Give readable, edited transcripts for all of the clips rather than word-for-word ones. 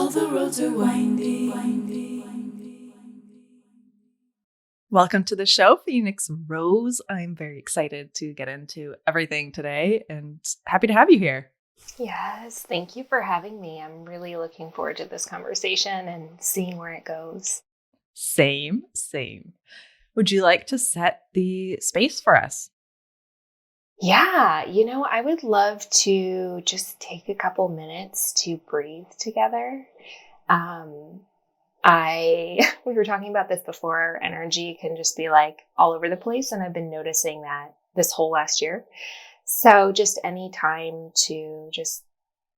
All the roads are windy. Welcome to the show, Phoenix Rose. I'm very excited to get into everything today and happy to have you here. Yes, thank you for having me. I'm really looking forward to this conversation and seeing where it goes. Same. Would you like to set the space for us? Yeah, I would love to just take a couple minutes to breathe together. We were talking about this before. Our energy can just be like all over the place, and I've been noticing that this whole last year. So just any time to just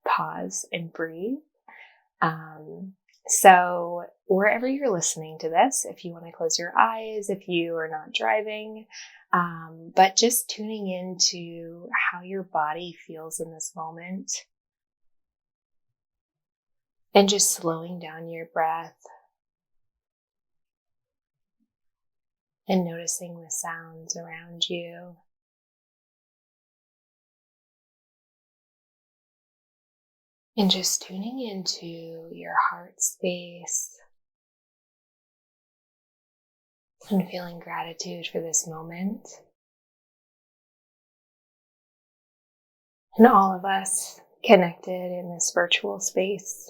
pause and breathe. So wherever you're listening to this, if you want to close your eyes, if you are not driving, but just tuning into how your body feels in this moment and just slowing down your breath and noticing the sounds around you. And just tuning into your heart space and feeling gratitude for this moment. And all of us connected in this virtual space.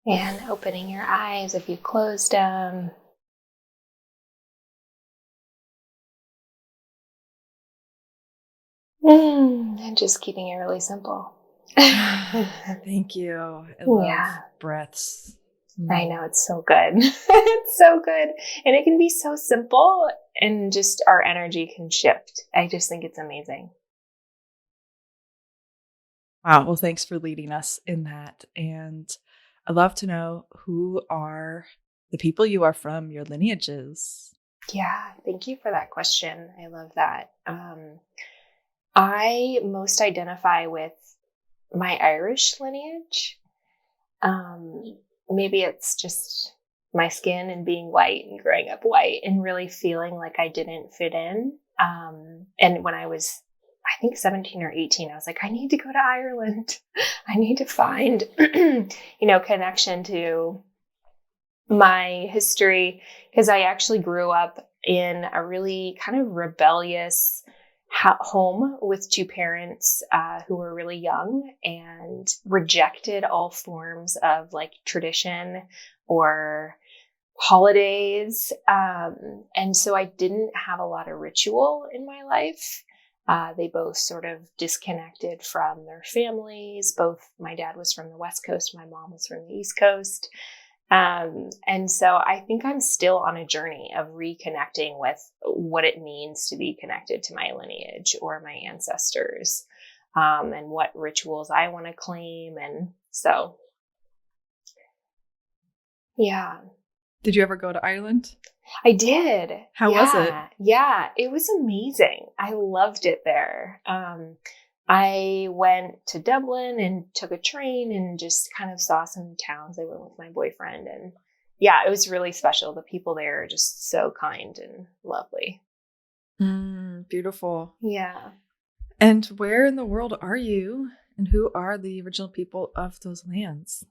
And opening your eyes if you closed them. And just keeping it really simple. Thank you. I love breaths. I know, it's so good. It's so good. And it can be so simple and just our energy can shift. I just think it's amazing. Wow. Well, thanks for leading us in that. And I'd love to know, who are the people you are from, your lineages? Yeah, thank you for that question. I love that. I most identify with my Irish lineage. Maybe it's just my skin and being white and growing up white and really feeling like I didn't fit in. And when I was, I think 17 or 18, I was like, I need to go to Ireland. I need to find, connection to my history, because I actually grew up in a really kind of rebellious home with two parents who were really young and rejected all forms of like tradition or holidays. And so I didn't have a lot of ritual in my life. They both sort of disconnected from their families. My dad was from the West Coast, my mom was from the East Coast. And so I think I'm still on a journey of reconnecting with what it means to be connected to my lineage or my ancestors, and what rituals I want to claim. And so, yeah. Did you ever go to Ireland? I did. How was it? Yeah, it was amazing. I loved it there. I went to Dublin and took a train and just kind of saw some towns. I went with my boyfriend, and yeah, it was really special. The people there are just so kind and lovely. Beautiful. Yeah. And where in the world are you, and who are the original people of those lands?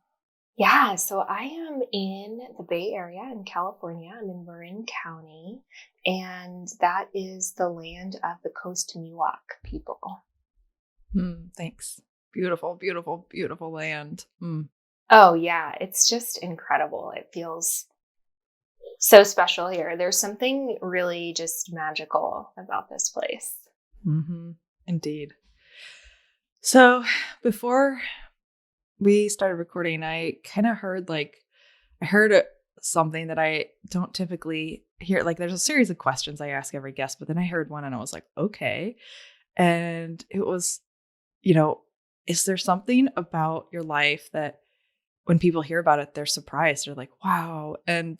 Yeah, so I am in the Bay Area in California. I'm in Marin County, and that is the land of the Coast Miwok people. Thanks. Beautiful, beautiful, beautiful land. Oh, yeah. It's just incredible. It feels so special here. There's something really just magical about this place. Indeed. So before we started recording, I kind of heard something that I don't typically hear. Like, there's a series of questions I ask every guest, but then I heard one and I was like, okay. And it was, is there something about your life that when people hear about it, they're surprised? They're like, wow. And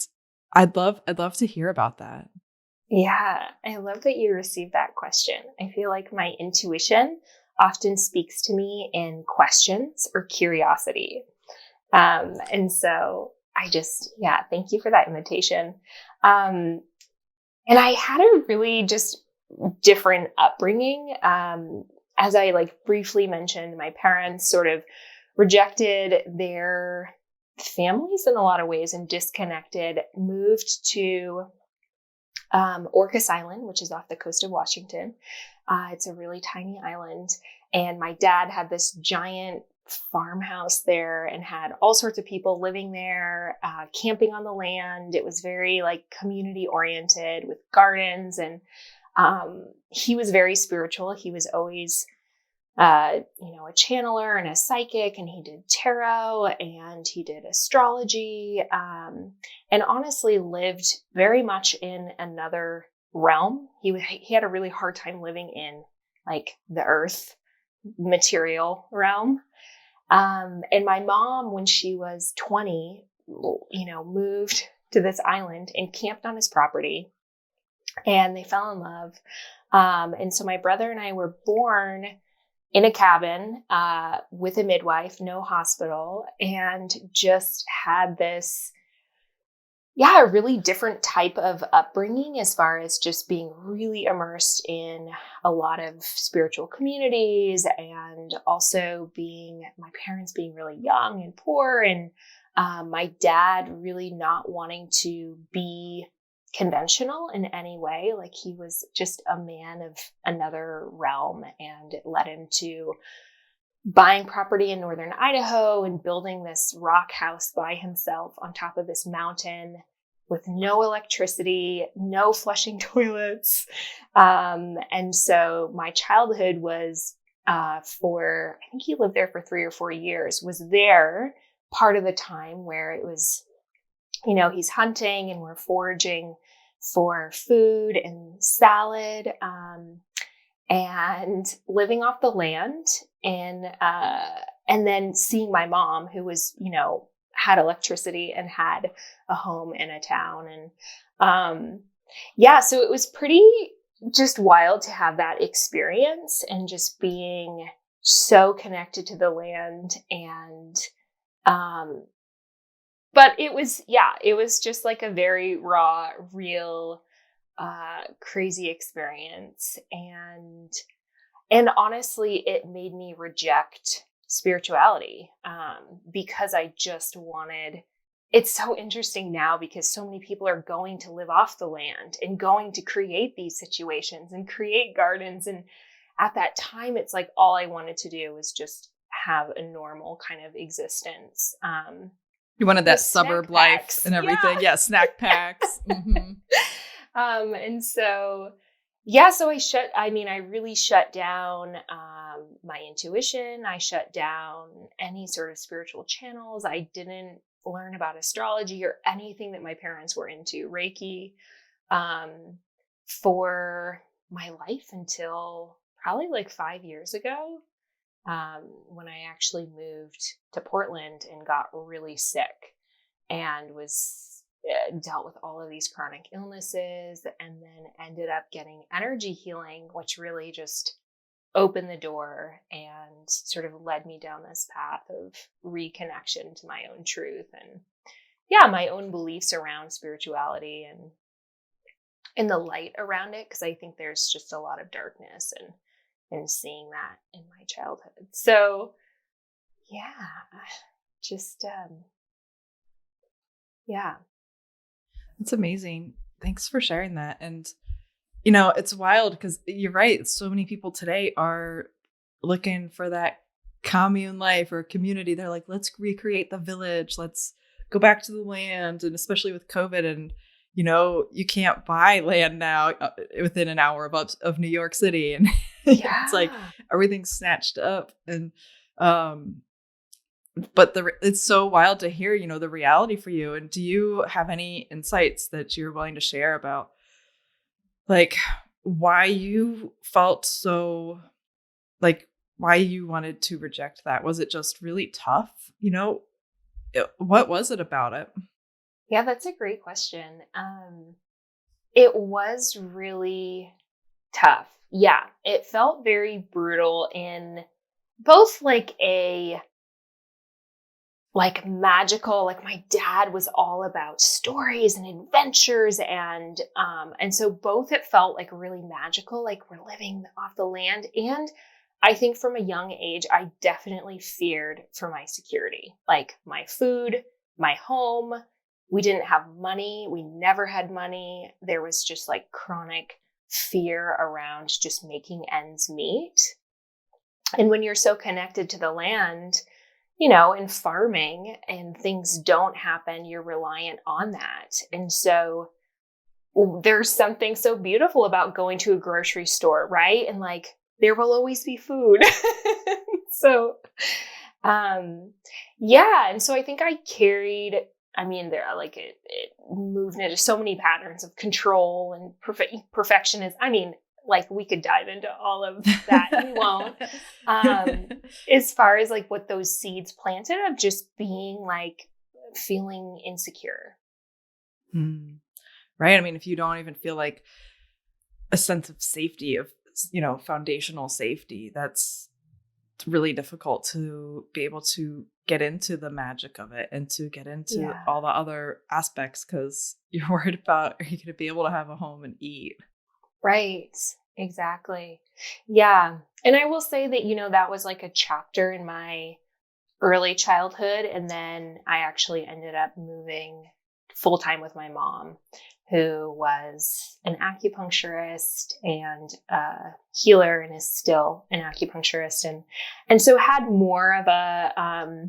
I'd love to hear about that. Yeah, I love that you received that question. I feel like my intuition often speaks to me in questions or curiosity. And so I just, thank you for that invitation. And I had a really just different upbringing. As I like briefly mentioned, my parents sort of rejected their families in a lot of ways and disconnected, moved to Orcas Island, which is off the coast of Washington. It's a really tiny island. And my dad had this giant farmhouse there and had all sorts of people living there, camping on the land. It was very like community oriented with gardens. And he was very spiritual. He was always a channeler and a psychic, and he did tarot and he did astrology, and honestly lived very much in another realm. He had a really hard time living in like the earth material realm. And my mom, when she was 20, moved to this island and camped on his property, and they fell in love. And so my brother and I were born in a cabin with a midwife, no hospital, and just had this, a really different type of upbringing as far as just being really immersed in a lot of spiritual communities, and also my parents being really young and poor, and my dad really not wanting to be conventional in any way. Like he was just a man of another realm, and it led him to buying property in northern Idaho and building this rock house by himself on top of this mountain with no electricity, no flushing toilets. And so my childhood was I think he lived there for 3 or 4 years, was there part of the time where it was, he's hunting and we're foraging for food and salad, and living off the land, and then seeing my mom, who was, had electricity and had a home in a town. And so it was pretty just wild to have that experience and just being so connected to the land. And but it was just like a very raw, real, crazy experience. And honestly, it made me reject spirituality, because I just wanted, it's so interesting now because so many people are going to live off the land and going to create these situations and create gardens. And at that time, it's like all I wanted to do was just have a normal kind of existence. You wanted that suburb life and everything. Yeah, snack packs. Mm-hmm. And so, so I really shut down my intuition. I shut down any sort of spiritual channels. I didn't learn about astrology or anything that my parents were into, Reiki, for my life until probably like 5 years ago, when I actually moved to Portland and got really sick and was dealt with all of these chronic illnesses, and then ended up getting energy healing, which really just opened the door and sort of led me down this path of reconnection to my own truth and my own beliefs around spirituality and the light around it, because I think there's just a lot of darkness and seeing that in my childhood. So It's amazing. Thanks for sharing that. And it's wild because you're right. So many people today are looking for that commune life or community. They're like, let's recreate the village. Let's go back to the land. And especially with COVID, and you can't buy land now within an hour of New York City. And it's like everything's snatched up. And but it's so wild to hear, the reality for you. And do you have any insights that you're willing to share about like why you felt so, like why you wanted to reject that? Was it just really tough? What was it about it? Yeah, that's a great question. It was really tough. Yeah, it felt very brutal in both like like magical. Like my dad was all about stories and adventures. And so both it felt like really magical, like we're living off the land. And I think from a young age, I definitely feared for my security, like my food, my home. We didn't have money. We never had money. There was just like chronic fear around just making ends meet. And when you're so connected to the land, you know, in farming and things don't happen, you're reliant on that. And so there's something so beautiful about going to a grocery store, right? And like, there will always be food. So, yeah. And so I think I carried, I mean, there like it moved into so many patterns of control and perfectionism. I mean, like we could dive into all of that. We won't. As far as like what those seeds planted of just being like feeling insecure. Right. I mean, if you don't even feel like a sense of safety, of, you know, foundational safety, it's really difficult to be able to get into the magic of it and to get into all the other aspects, because you're worried about, are you going to be able to have a home and eat? Right. Exactly. Yeah. And I will say that, you know, that was like a chapter in my early childhood. And then I actually ended up moving full time with my mom, who was an acupuncturist and a healer and is still an acupuncturist. And so had more of a,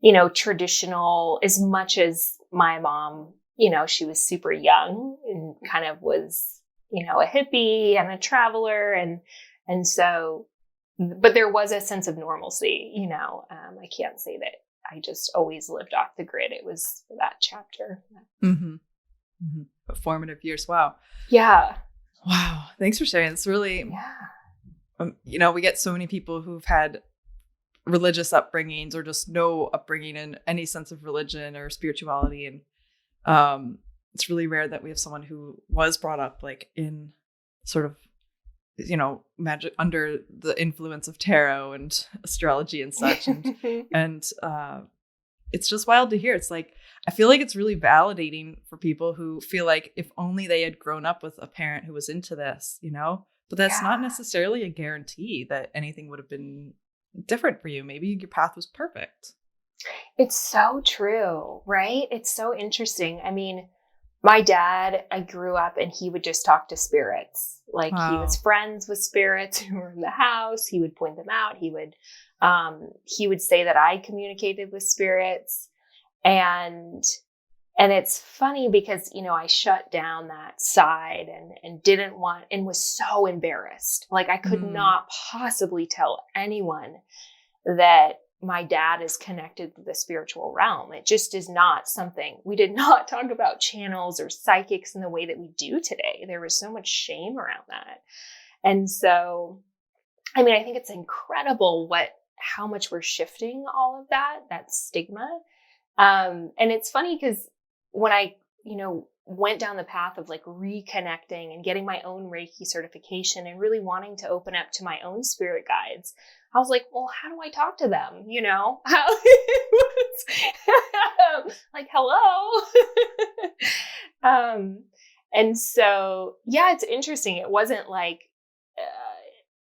you know, traditional, as much as my mom, you know, she was super young and kind of was, you know, a hippie and a traveler. And so, but there was a sense of normalcy, you know. I can't say that I just always lived off the grid. It was that chapter. Mm-hmm. Mm-hmm. But formative years. Wow. Yeah. Wow. Thanks for sharing. It's really, you know, we get so many people who've had religious upbringings or just no upbringing in any sense of religion or spirituality. And it's really rare that we have someone who was brought up like in sort of, you know, magic under the influence of tarot and astrology and such. And it's just wild to hear. It's like, I feel like it's really validating for people who feel like if only they had grown up with a parent who was into this, you know, but that's not necessarily a guarantee that anything would have been different for you. Maybe your path was perfect. It's so true, right? It's so interesting. I mean, my dad, I grew up and he would just talk to spirits. Like he was friends with spirits who were in the house. He would point them out. He would say that I communicated with spirits. And it's funny because, you know, I shut down that side and didn't want, and was so embarrassed. Like I could not possibly tell anyone that my dad is connected to the spiritual realm. It just is not something. We did not talk about channels or psychics in the way that we do today. There was so much shame around that. And so, I mean, I think it's incredible how much we're shifting all of that stigma. And it's funny because when I, you know, went down the path of like reconnecting and getting my own Reiki certification and really wanting to open up to my own spirit guides, I was like, well, how do I talk to them? You know, like, hello. And so, yeah, it's interesting. It wasn't like,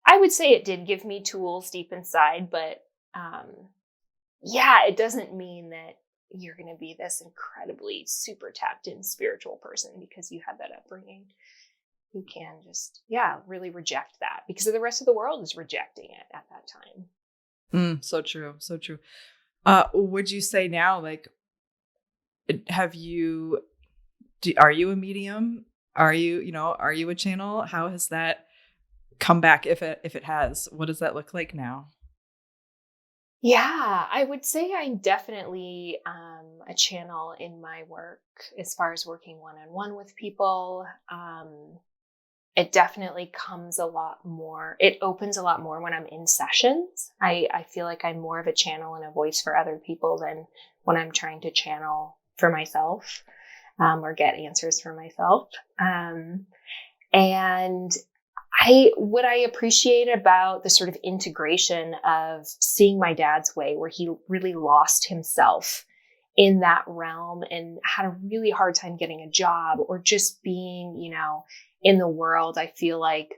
I would say it did give me tools deep inside, but yeah, it doesn't mean that you're going to be this incredibly super tapped in spiritual person because you had that upbringing. You can just, really reject that because the rest of the world is rejecting it at that time. So true. So true. Would you say now, like, are you a medium? Are you a channel? How has that come back? If it has, what does that look like now? Yeah, I would say I'm definitely a channel in my work as far as working one-on-one with people. It definitely comes a lot more. It opens a lot more when I'm in sessions. I feel like I'm more of a channel and a voice for other people than when I'm trying to channel for myself or get answers for myself. And What I appreciate about the sort of integration of seeing my dad's way, where he really lost himself in that realm and had a really hard time getting a job or just being, in the world. I feel like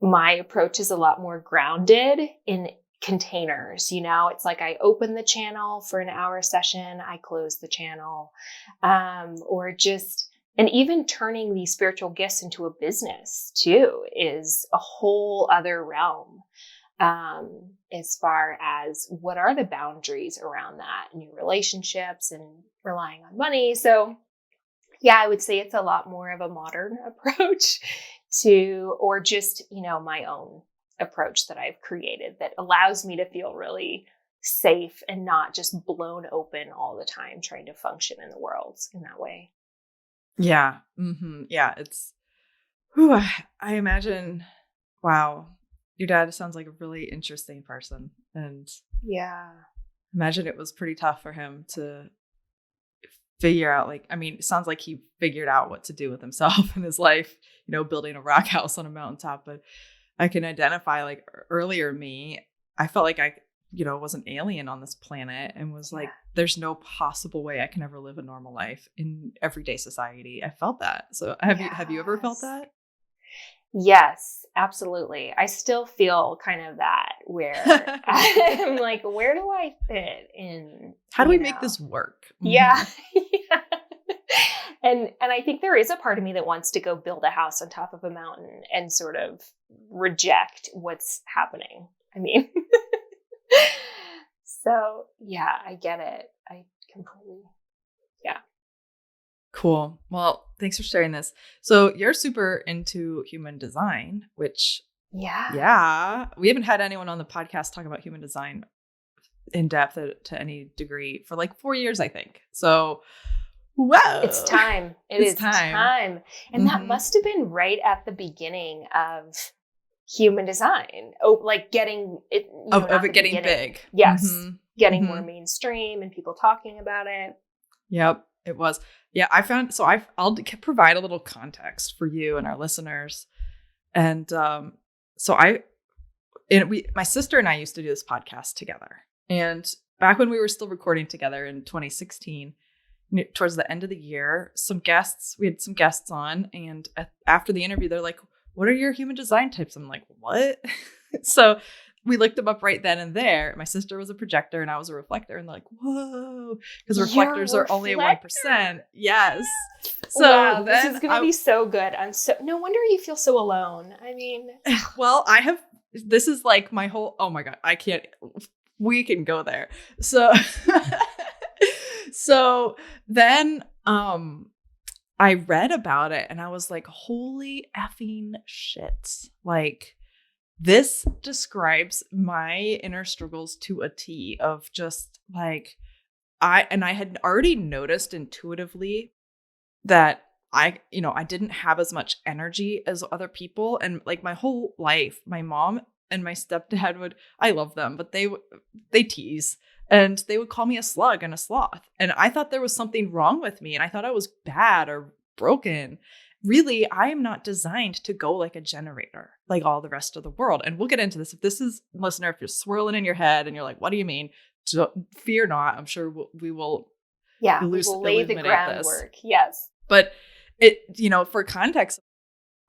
my approach is a lot more grounded in containers. It's like I open the channel for an hour session, I close the channel, and even turning these spiritual gifts into a business too is a whole other realm. As far as what are the boundaries around that in your relationships and relying on money. So yeah, I would say it's a lot more of a modern approach or just, my own approach that I've created that allows me to feel really safe and not just blown open all the time trying to function in the world in that way. Yeah. Mm-hmm. Yeah. I imagine, wow, your dad sounds like a really interesting person. And yeah, imagine it was pretty tough for him to figure out, it sounds like he figured out what to do with himself in his life, building a rock house on a mountaintop. But I can identify earlier me, I felt like I, was an alien on this planet and was like, there's no possible way I can ever live a normal life in everyday society. I felt that. So have you ever felt that? Yes, absolutely. I still feel kind of that where I'm like, where do I fit in? How do we make this work? Yeah. Yeah. And I think there is a part of me that wants to go build a house on top of a mountain and sort of reject what's happening. I mean, so yeah, I get it. I completely, yeah. Cool. Well, thanks for sharing this. So you're super into human design, which we haven't had anyone on the podcast talk about human design in depth to any degree for 4 years, I think. So, wow. It's time. It's time. And that must have been right at the beginning of human design. Oh, getting it. Of it getting big. Yes. Mm-hmm. Getting more mainstream and people talking about it. Yep. It was. Yeah, I found, I'll provide a little context for you and our listeners. And my sister and I used to do this podcast together. And back when we were still recording together in 2016, towards the end of the year, we had some guests on. And after the interview, they're like, what are your human design types? I'm like, what? So we looked them up right then and there. My sister was a projector and I was a reflector. And they're like, whoa, because reflectors are only 1%. Yes. So wow, this is going to be so good. No wonder you feel so alone. I mean, well, this is my whole, oh my God, we can go there. So, so then, I read about it and I was like, holy effing shit. This describes my inner struggles to a T of just I had already noticed intuitively that I didn't have as much energy as other people. And my whole life, my mom and my stepdad I love them, but they tease and they would call me a slug and a sloth. And I thought there was something wrong with me and I thought I was bad or broken. Really, I am not designed to go like a generator, like all the rest of the world. And we'll get into this. If this is, listener, if you're swirling in your head and you're like, what do you mean? Fear not. I'm sure we will lay the groundwork. Yes. But for context,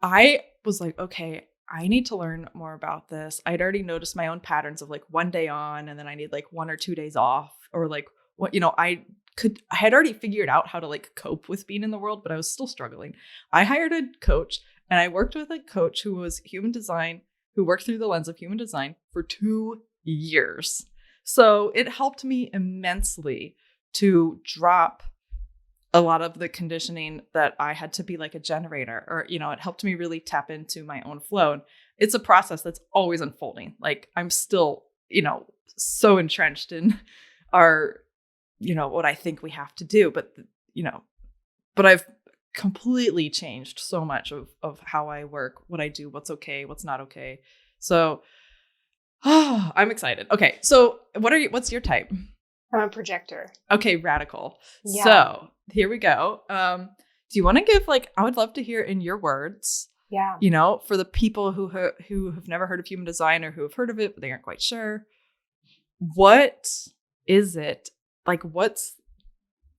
I was like, okay, I need to learn more about this. I'd already noticed my own patterns of one day on, and then I need 1 or 2 days off, or I had already figured out how to cope with being in the world, but I was still struggling. I hired a coach and I worked with a coach who was human design, who worked through the lens of human design for 2 years. So it helped me immensely to drop a lot of the conditioning that I had to be like a generator, or, it helped me really tap into my own flow. And it's a process that's always unfolding. I'm still, so entrenched in our, what I think we have to do, but I've completely changed so much of how I work, what I do, what's okay, what's not okay. So, I'm excited. Okay. So what's your type? I'm a projector. Okay. Radical. Yeah. So here we go. Do you want to give I would love to hear in your words, Yeah. You know, for the people who have never heard of human design or who have heard of it, but they aren't quite sure. What is it? Like, what's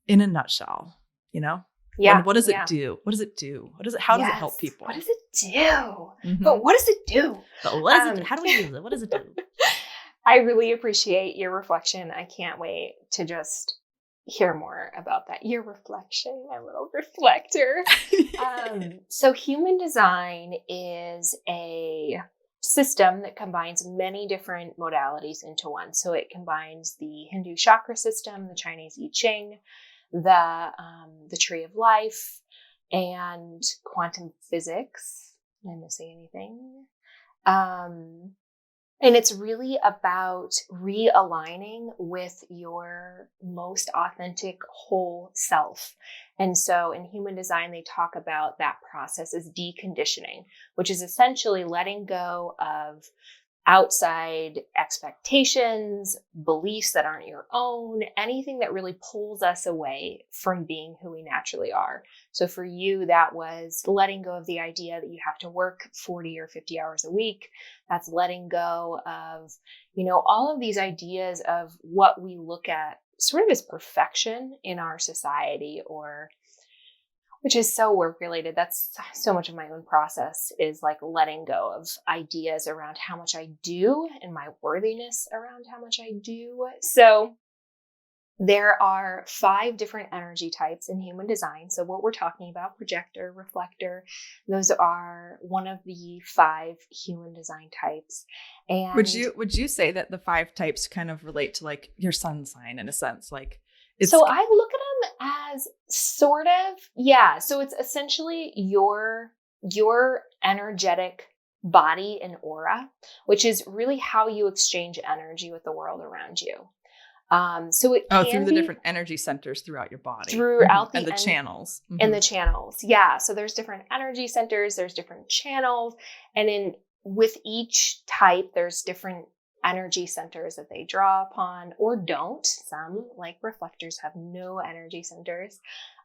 in a nutshell, you know? Yeah. What does it do? What does it do? How does it help people? What does it do? Mhm. But what does it do? But what is it? How do we use it? What does it do? I really appreciate your reflection. I can't wait to just hear more about that. Your reflection, my little reflector. So human design is a system that combines many different modalities into one. So it combines the Hindu chakra system, the Chinese I Ching, the tree of life, and quantum physics. Am I missing anything? And it's really about realigning with your most authentic whole self. And so in human design, they talk about that process as deconditioning, which is essentially letting go of outside expectations, beliefs that aren't your own, anything that really pulls us away from being who we naturally are. So for you, that was letting go of the idea that you have to work 40 or 50 hours a week. That's letting go of, all of these ideas of what we look at sort of as perfection in our society, which is so work related. That's so much of my own process, is like letting go of ideas around how much I do and my worthiness around how much I do. So there are 5 different energy types in human design. So what we're talking about, projector, reflector, those are one of the 5 human design types. And would you say that the 5 types kind of relate to like your sun sign in a sense? Like, so I look at them as sort of, yeah. So it's essentially your energetic body and aura, which is really how you exchange energy with the world around you. So it can through the be different energy centers throughout your body, throughout and the channels, and the channels. Yeah. So there's different energy centers, there's different channels, and with each type, there's different energy centers that they draw upon or don't. Some, like reflectors, have no energy centers.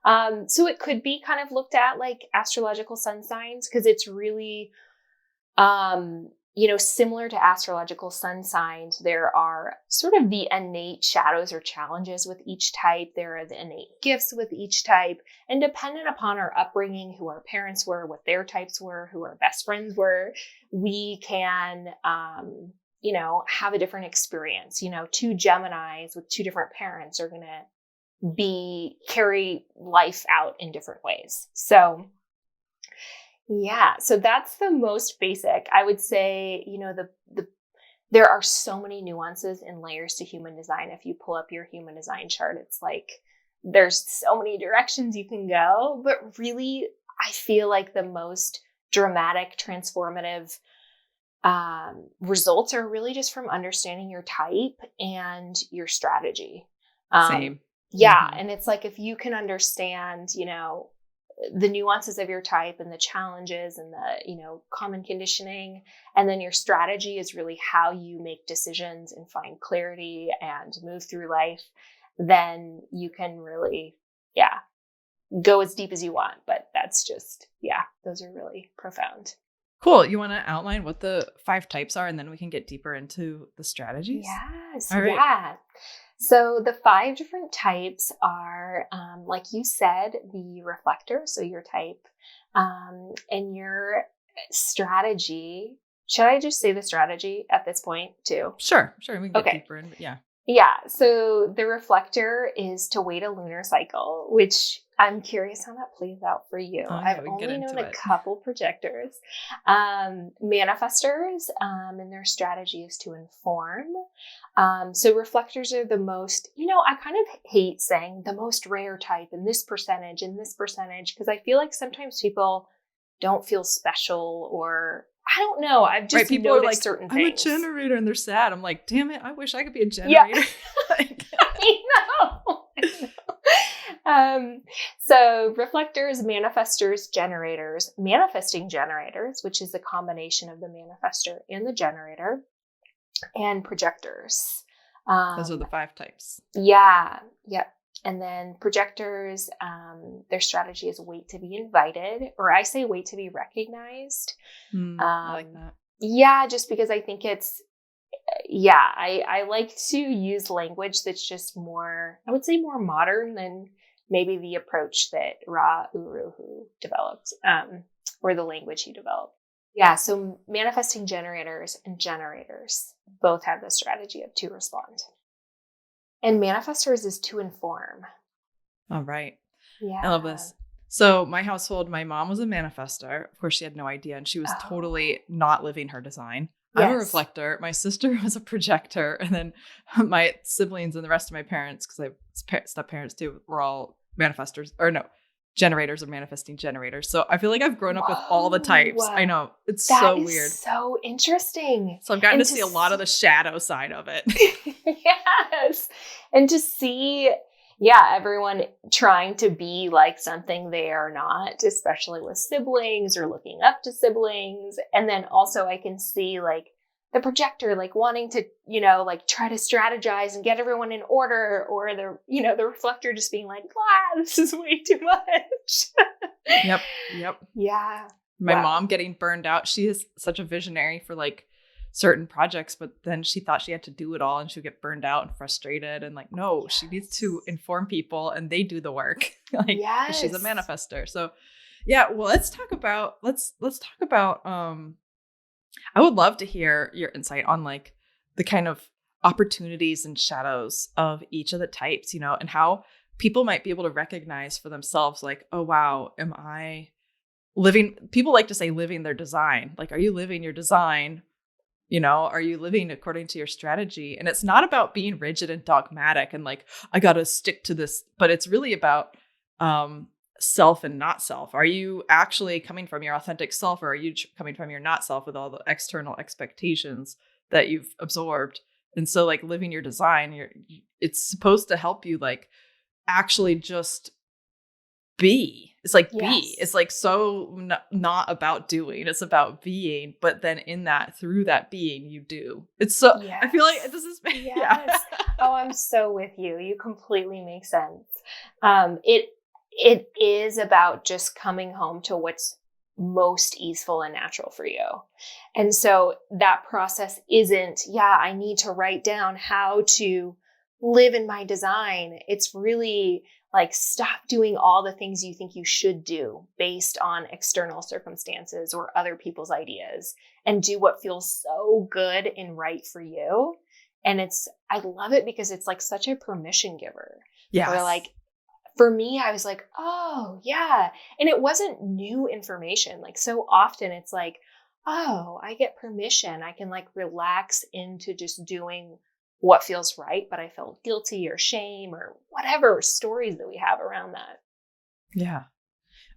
So it could be kind of looked at like astrological sun signs, because it's really, similar to astrological sun signs, there are sort of the innate shadows or challenges with each type. There are the innate gifts with each type. And dependent upon our upbringing, who our parents were, what their types were, who our best friends were, we can, have a different experience. 2 Geminis with 2 different parents are going to carry life out in different ways. So yeah, so that's the most basic. I would say, there are so many nuances and layers to human design. If you pull up your human design chart, it's like there's so many directions you can go. But really, I feel like the most dramatic, transformative results are really just from understanding your type and your strategy. Same. Yeah. And it's like, if you can understand, the nuances of your type and the challenges and the, common conditioning, and then your strategy is really how you make decisions and find clarity and move through life, then you can really, go as deep as you want. But that's just, those are really profound. Cool. You want to outline what the 5 types are, and then we can get deeper into the strategies? Yes. All right. Yeah. So the 5 different types are, like you said, the reflector, so your type, and your strategy. Should I just say the strategy at this point too? Sure. We can get deeper in, but yeah. Yeah. So the reflector is to wait a lunar cycle, which I'm curious how that plays out for you. I've only known a couple projectors. Manifestors, and their strategy is to inform. So reflectors are the most, I kind of hate saying the most rare type in this percentage, because I feel like sometimes people don't feel special, or I don't know. I've just people noticed are like, certain I'm things. a generator, and they're sad. I'm like, damn it, I wish I could be a generator. Yeah. I know. So reflectors, manifestors, generators, manifesting generators, which is a combination of the manifestor and the generator, and projectors. Those are the 5 types. Yeah. Yep. And then projectors, their strategy is wait to be invited, or I say wait to be recognized. I like that. Yeah, just because I think it's, I like to use language that's just more, I would say more modern than maybe the approach that Ra Uru developed, or the language he developed. Yeah, so manifesting generators and generators both have the strategy of to respond. And manifestors is to inform. All right. Yeah. I love this. So my household, my mom was a manifestor. Of course, she had no idea, and she was totally not living her design. I'm a reflector. My sister was a projector, and then my siblings and the rest of my parents, because I have step-parents too, were all manifestors, or no, generators or manifesting generators. So I feel like I've grown up with all the types. I know. It's so weird. So interesting. So I've gotten to see a lot of the shadow side of it. Yes. And to see, everyone trying to be like something they are not, especially with siblings or looking up to siblings. And then also I can see like the projector, like wanting to, like try to strategize and get everyone in order, or the reflector just being like, wow, this is way too much. Yep. Yeah. My mom getting burned out. She is such a visionary for like certain projects, but then she thought she had to do it all and she would get burned out and frustrated, and like, no, she needs to inform people and they do the work. Like, she's a manifestor. So yeah, well, let's talk about I would love to hear your insight on like the kind of opportunities and shadows of each of the types, and how people might be able to recognize for themselves, like, oh, wow, am I living? People like to say living their design. Like, are you living your design? Are you living according to your strategy? And it's not about being rigid and dogmatic and like, I got to stick to this, but it's really about self and not self. Are you actually coming from your authentic self, or are you coming from your not self with all the external expectations that you've absorbed? And so like living your design, it's supposed to help you like actually just be. It's like be. It's like so not about doing. It's about being. But then through that being, you do. It's so. I feel like this is. Yes. Yeah. Oh, I'm so with you. You completely make sense. It is about just coming home to what's most easeful and natural for you. And so that process isn't, I need to write down how to live in my design. It's really like, stop doing all the things you think you should do based on external circumstances or other people's ideas, and do what feels so good and right for you. And I love it because it's like such a permission giver. Yeah. Where like, for me, I was like, oh yeah. And it wasn't new information. Like, so often it's like, oh, I get permission. I can like relax into just doing what feels right, but I felt guilty or shame or whatever stories that we have around that. Yeah.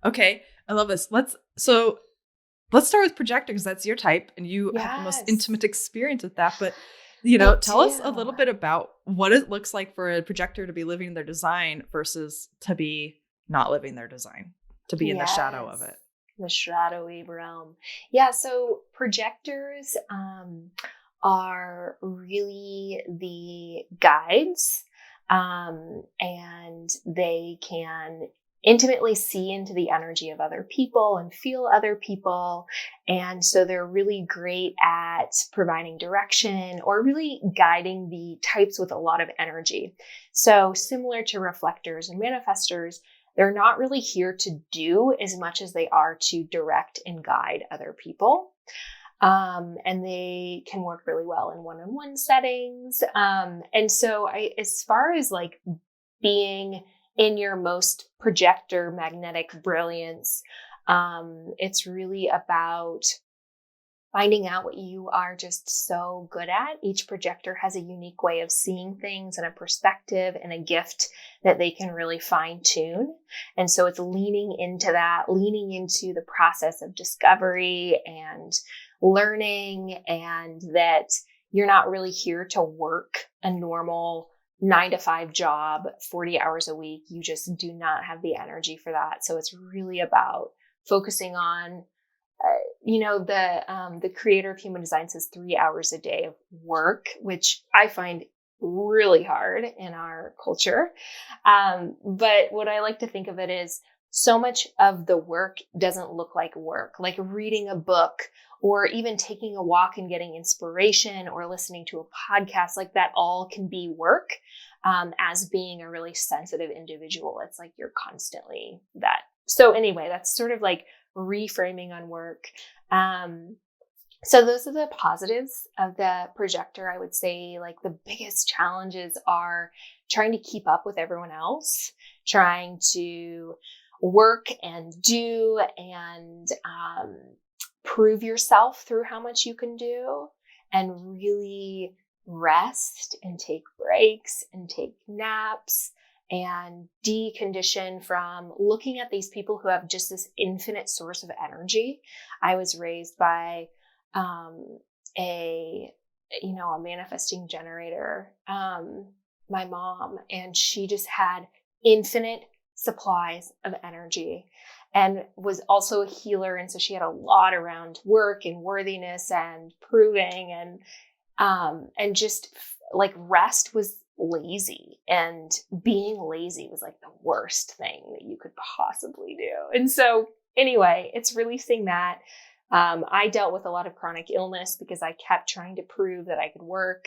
Okay. I love this. Let's start with projector, because that's your type and you have the most intimate experience with that. But tell us a little bit about what it looks like for a projector to be living their design versus to be not living their design, to be in the shadow of it. The shadowy realm. Yeah. So projectors are really the guides, and they can intimately see into the energy of other people and feel other people. And so they're really great at providing direction or really guiding the types with a lot of energy. So similar to reflectors and manifestors, they're not really here to do as much as they are to direct and guide other people. And they can work really well in one-on-one settings. And so as far as like being in your most projector magnetic brilliance, it's really about finding out what you are just so good at. Each projector has a unique way of seeing things and a perspective and a gift that they can really fine tune. And so it's leaning into that, leaning into the process of discovery and learning, and that you're not really here to work a normal 9-to-5 job, 40 hours a week. You just do not have the energy for that. So it's really about focusing on, the creator of human design says 3 hours a day of work, which I find really hard in our culture. But what I like to think of it is so much of the work doesn't look like work, like reading a book or even taking a walk and getting inspiration or listening to a podcast. Like that all can be work. As being a really sensitive individual, it's like you're constantly that. So anyway, that's sort of like reframing on work. So those are the positives of the projector. I would say like the biggest challenges are trying to keep up with everyone else, trying to work and do and prove yourself through how much you can do, and really rest and take breaks and take naps and decondition from looking at these people who have just this infinite source of energy. I was raised by a manifesting generator, my mom, and she just had infinite supplies of energy and was also a healer. And so she had a lot around work and worthiness and proving and just like rest was lazy, and being lazy was like the worst thing that you could possibly do. And so anyway, it's releasing that. I dealt with a lot of chronic illness because I kept trying to prove that I could work.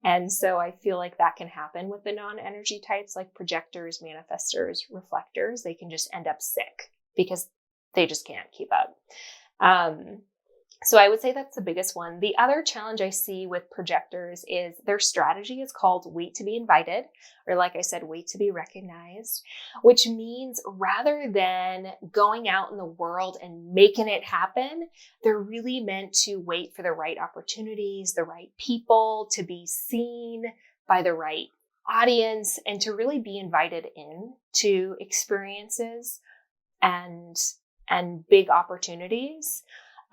And so I feel like that can happen with the non-energy types like projectors, manifestors, reflectors. They can just end up sick because they just can't keep up. So I would say that's the biggest one. The other challenge I see with projectors is their strategy is called wait to be invited, or like I said, wait to be recognized, which means rather than going out in the world and making it happen, they're really meant to wait for the right opportunities, the right people, to be seen by the right audience, and to really be invited in to experiences and big opportunities.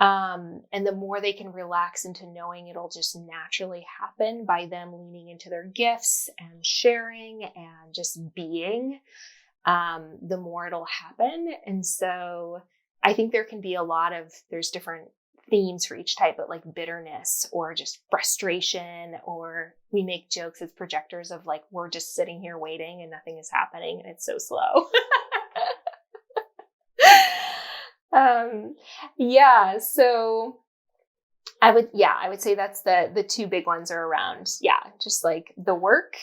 And the more they can relax into knowing it'll just naturally happen by them leaning into their gifts and sharing and just being, the more it'll happen. And so I think there can be there's different themes for each type, but like bitterness or just frustration, or we make jokes as projectors of like, we're just sitting here waiting and nothing is happening and it's so slow. So I would say that's the two big ones are around, just like the work,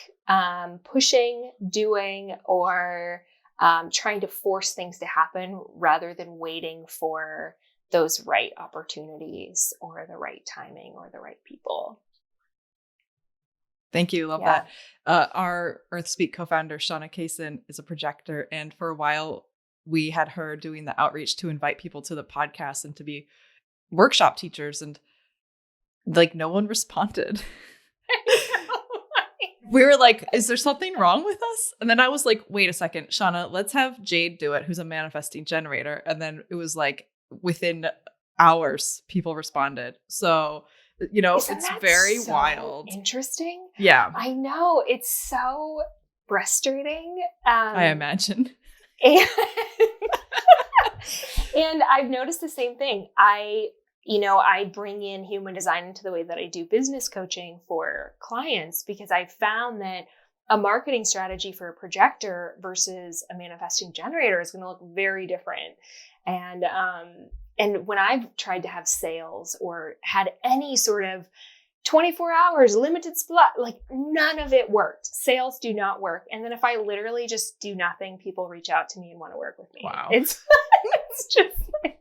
pushing, doing, or trying to force things to happen rather than waiting for those right opportunities or the right timing or the right people. Thank you. Love that. Our EarthSpeak co-founder, Shauna Kaysen, is a projector. And for a while, we had her doing the outreach to invite people to the podcast and to be workshop teachers. And like, no one responded. We were like, is there something wrong with us? And then I was like, wait a second, Shauna, let's have Jade do it, who's a manifesting generator. And then it was like within hours, people responded. So, it's very wild. Interesting. Yeah. I know. It's so frustrating. I imagine. And I've noticed the same thing. I bring in human design into the way that I do business coaching for clients, because I found that a marketing strategy for a projector versus a manifesting generator is going to look very different. And when I've tried to have sales or had any sort of 24 hours, limited supply, like none of it worked. Sales do not work. And then if I literally just do nothing, people reach out to me and want to work with me. Wow. It's just like,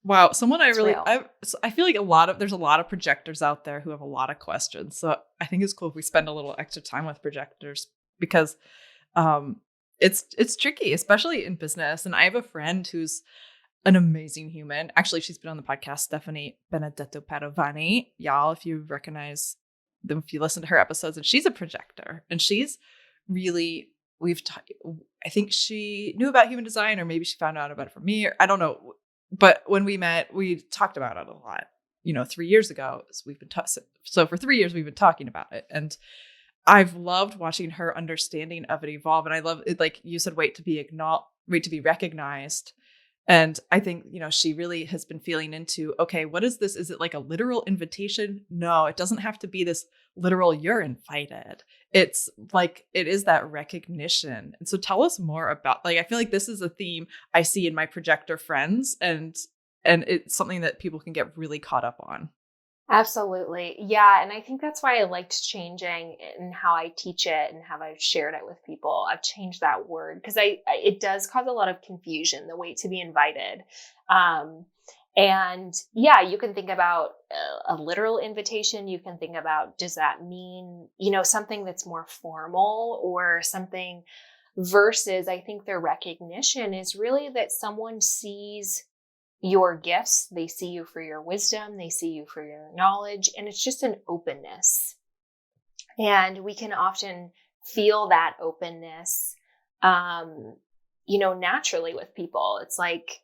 Wow. Someone I feel like there's a lot of projectors out there who have a lot of questions. So I think it's cool if we spend a little extra time with projectors, because it's tricky, especially in business. And I have a friend who's an amazing human. Actually, she's been on the podcast, Stephanie Benedetto Padovani. Y'all, if you recognize them, if you listen to her episodes, and she's a projector, and she's really, I think she knew about human design, or maybe she found out about it from me, or I don't know. But when we met, we talked about it a lot, 3 years ago. So for 3 years, we've been talking about it. And I've loved watching her understanding of it evolve. And I love it. Like you said, wait to be recognized. And I think, she really has been feeling into, okay, what is this? Is it like a literal invitation? No, it doesn't have to be this literal, you're invited. It's like, it is that recognition. And so tell us more about, like, I feel like this is a theme I see in my projector friends, and it's something that people can get really caught up on. Absolutely. Yeah. And I think that's why I liked changing in how I teach it and how I've shared it with people. I've changed that word because it does cause a lot of confusion, the way to be invited. And yeah, you can think about a literal invitation. You can think about, does that mean, something that's more formal or something, versus I think the recognition is really that someone sees your gifts. They see you for your wisdom. They see you for your knowledge. And it's just an openness. And we can often feel that openness, naturally with people. It's like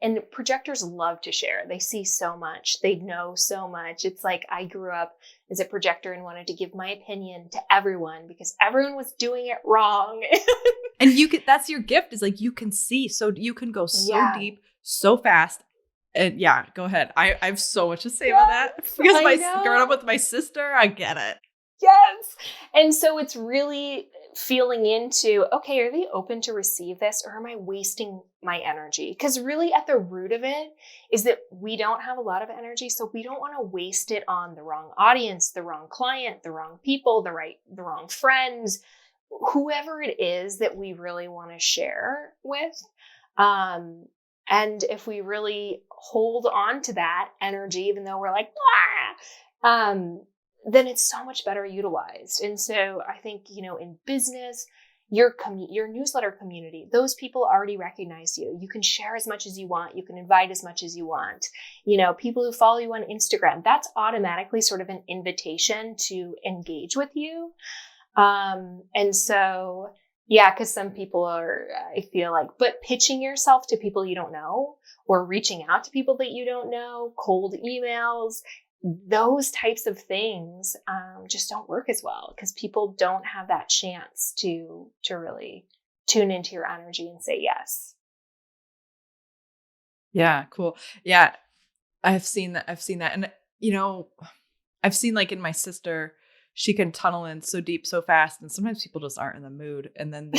and projectors love to share. They see so much. They know so much. It's like I grew up as a projector and wanted to give my opinion to everyone because everyone was doing it wrong. And that's your gift, is like, you can see, so you can go so deep, so fast. And yeah, go ahead. I have so much to say about that because growing up with my sister, I get it. Yes. And so it's really feeling into, okay, are they open to receive this, or am I wasting my energy? Because really at the root of it is that we don't have a lot of energy. So we don't want to waste it on the wrong audience, the wrong client, the wrong people, the wrong friends, whoever it is that we really want to share with. And if we really hold on to that energy, even though we're like, then it's so much better utilized. And so I think, in business, your newsletter community, those people already recognize you. You can share as much as you want. You can invite as much as you want. People who follow you on Instagram, that's automatically sort of an invitation to engage with you. And so, yeah, because some people are, I feel like, but pitching yourself to people you don't know, or reaching out to people that you don't know, cold emails, those types of things just don't work as well because people don't have that chance to really tune into your energy and say yes. Yeah, cool. Yeah, I've seen that. And, I've seen, like, in my sister, she can tunnel in so deep, so fast. And sometimes people just aren't in the mood. And then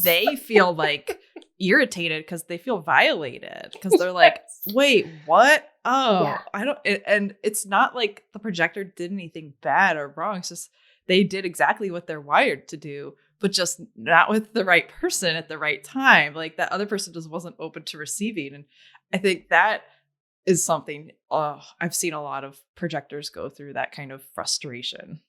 they feel like irritated because they feel violated because they're like, wait, what? Oh, yeah. I don't. And it's not like the projector did anything bad or wrong. It's just they did exactly what they're wired to do, but just not with the right person at the right time. Like, that other person just wasn't open to receiving. And I think that is something I've seen a lot of projectors go through, that kind of frustration.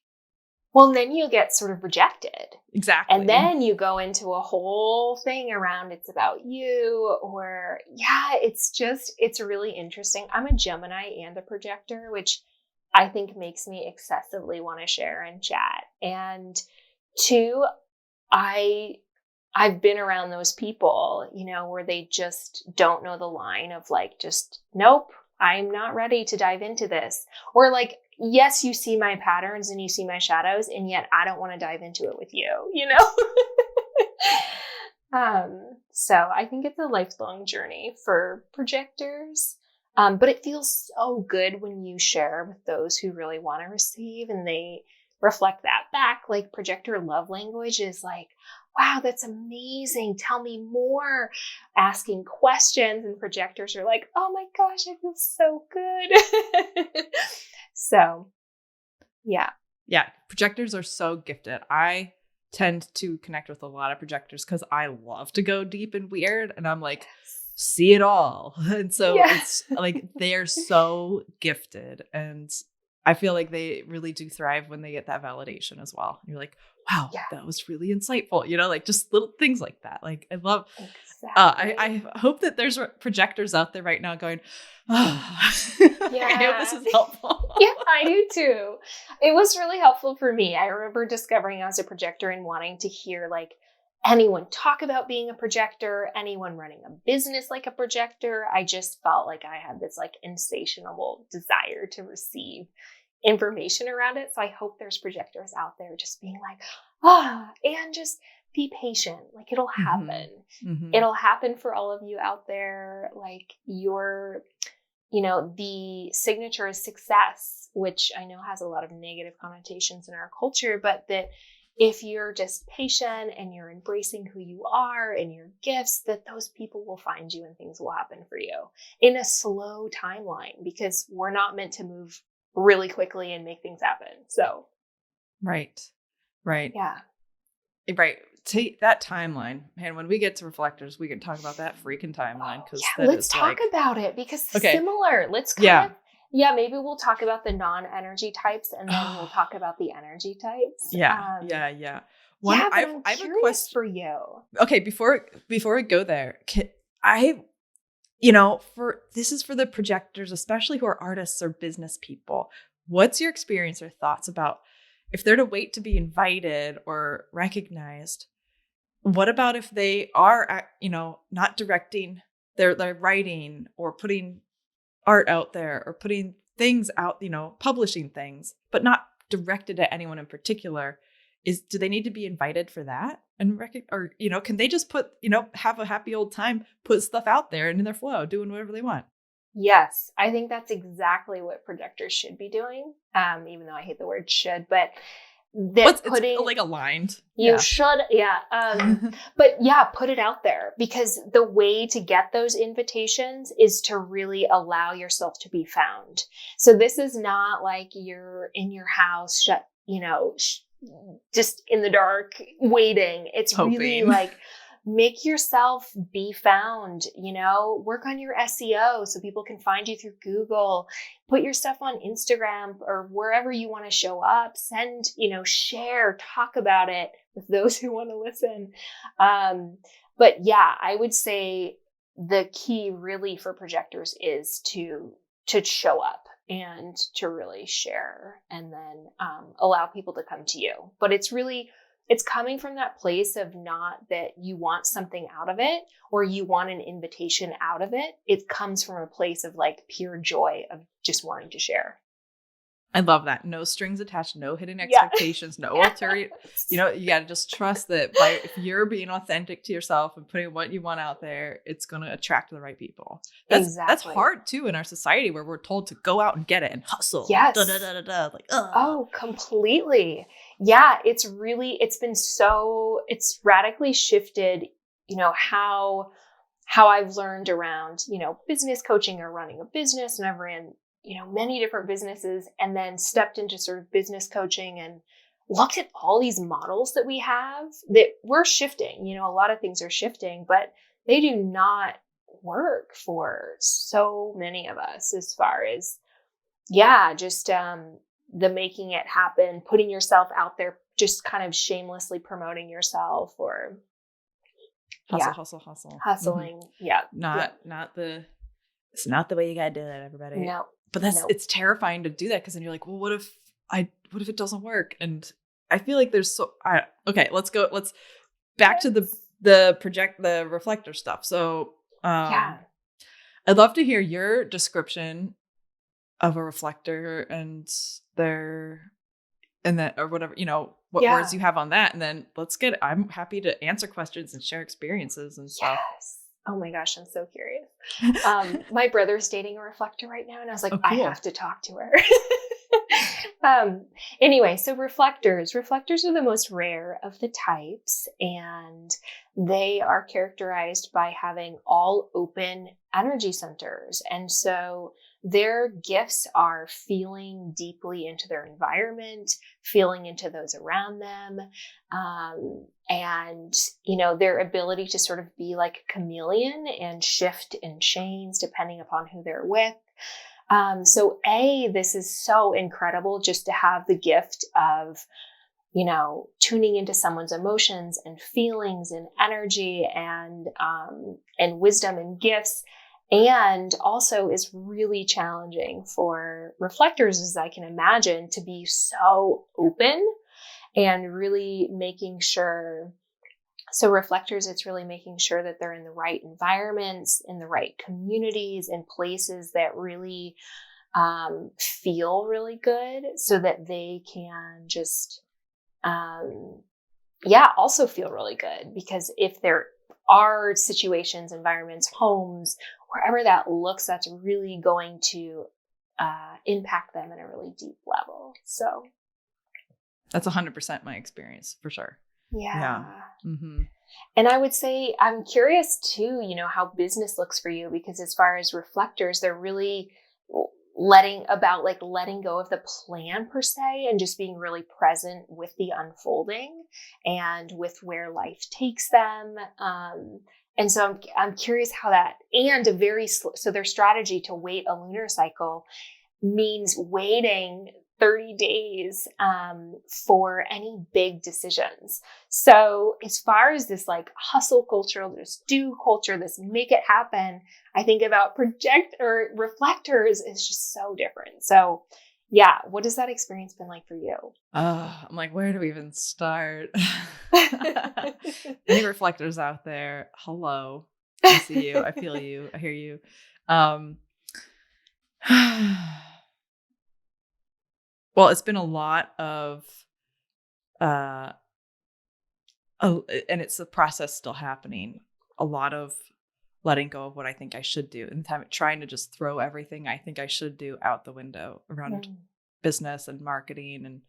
Well, then you get sort of rejected. Exactly. And then you go into a whole thing around it's about you, or it's really interesting. I'm a Gemini and a projector, which I think makes me excessively want to share and chat. And two, I've been around those people, where they just don't know the line of like, just, nope, I'm not ready to dive into this. Or like, yes, you see my patterns and you see my shadows, and yet I don't want to dive into it with you, So I think it's a lifelong journey for projectors. But it feels so good when you share with those who really want to receive and they reflect that back. Like, projector love language is like, wow, that's amazing. Tell me more. Asking questions, and projectors are like, oh my gosh, I feel so good. So, yeah. Yeah. Projectors are so gifted. I tend to connect with a lot of projectors because I love to go deep and weird. And I'm like, see it all. And so it's like, they're so gifted. And I feel like they really do thrive when they get that validation as well. And you're like, wow, that was really insightful. Like, just little things like that. Like, I love, I hope that there's projectors out there right now going, I hope this is helpful. Yeah, I do too. It was really helpful for me. I remember discovering I was a projector and wanting to hear like anyone talk about being a projector, anyone running a business like a projector. I just felt like I had this like insatiable desire to receive information around it. So I hope there's projectors out there just being like, and just be patient. Like it'll happen. Mm-hmm. It'll happen for all of you out there. Like the signature is success, which I know has a lot of negative connotations in our culture, but that if you're just patient and you're embracing who you are and your gifts, that those people will find you and things will happen for you in a slow timeline, because we're not meant to move really quickly and make things happen. So. Right. Yeah. Right. Take that timeline. Man, when we get to reflectors, we can talk about that freaking timeline. Let's talk about it, because similar. Let's maybe we'll talk about the non-energy types, and then we'll talk about the energy types. Yeah. I have a question for you. Okay, before we go there, this is for the projectors, especially who are artists or business people. What's your experience or thoughts about if they're to wait to be invited or recognized? What about if they are, not directing their writing or putting art out there or putting things out, publishing things, but not directed at anyone in particular? Do they need to be invited for that? And can they just have a happy old time, put stuff out there and in their flow, doing whatever they want? Yes, I think that's exactly what projectors should be doing. Even though I hate the word should, but it's like aligned. You should, but put it out there, because the way to get those invitations is to really allow yourself to be found. So this is not like you're in your house, shut, just in the dark waiting. It's hoping. Really like, make yourself be found, work on your SEO so people can find you through Google, put your stuff on Instagram or wherever you want to show up, send, share, talk about it with those who want to listen. But I would say the key really for projectors is to show up and to really share, and then allow people to come to you. But it's coming from that place of not that you want something out of it or you want an invitation out of it. It comes from a place of like pure joy of just wanting to share. I love that. No strings attached, no hidden expectations, no ulterior. You got to just trust that if you're being authentic to yourself and putting what you want out there, it's going to attract the right people. That's hard too in our society where we're told to go out and get it and hustle. Yes. Like, oh, completely. Yeah. It's radically shifted, how I've learned around, business coaching or running a business, and I've ran many different businesses, and then stepped into sort of business coaching and looked at all these models that we have that we're shifting. A lot of things are shifting, but they do not work for so many of us as far as, just the making it happen, putting yourself out there, just kind of shamelessly promoting yourself or hustling. Mm-hmm. It's not the way you gotta do it, everybody. No. But it's terrifying to do that, because then you're like, well, what if it doesn't work? And I feel like there's let's back to the reflector stuff. So I'd love to hear your description of a reflector and or whatever, what words you have on that. And then I'm happy to answer questions and share experiences and stuff. Yes. Oh my gosh, I'm so curious. My brother's dating a reflector right now, and I was like, cool. I have to talk to her. Anyway, so reflectors are the most rare of the types, and they are characterized by having all open energy centers. And so their gifts are feeling deeply into their environment, feeling into those around them, and, their ability to sort of be like a chameleon and shift and change depending upon who they're with. So this is so incredible just to have the gift of, tuning into someone's emotions and feelings and energy and wisdom and gifts. And also is really challenging for reflectors, as I can imagine, to be so open and really making sure. So reflectors, it's really making sure that they're in the right environments, in the right communities, in places that really feel really good, so that they can just also feel really good, because if there are situations, environments, homes, wherever that looks, that's really going to impact them in a really deep level. So that's 100% my experience for sure. Yeah. Mm-hmm. And I would say, I'm curious too, how business looks for you, because as far as reflectors, they're really letting go of the plan per se, and just being really present with the unfolding and with where life takes them. And so I'm curious how that, and so their strategy to wait a lunar cycle means waiting 30 days for any big decisions. So as far as this like hustle culture, this do culture, this make it happen, I think about reflectors is just so different. So yeah, what has that experience been like for you? I'm like, where do we even start? Any reflectors out there? Hello. I see you. I feel you. I hear you. Well, it's been a lot of, and it's the process still happening. A lot of letting go of what I think I should do, and trying to just throw everything I think I should do out the window around business and marketing. And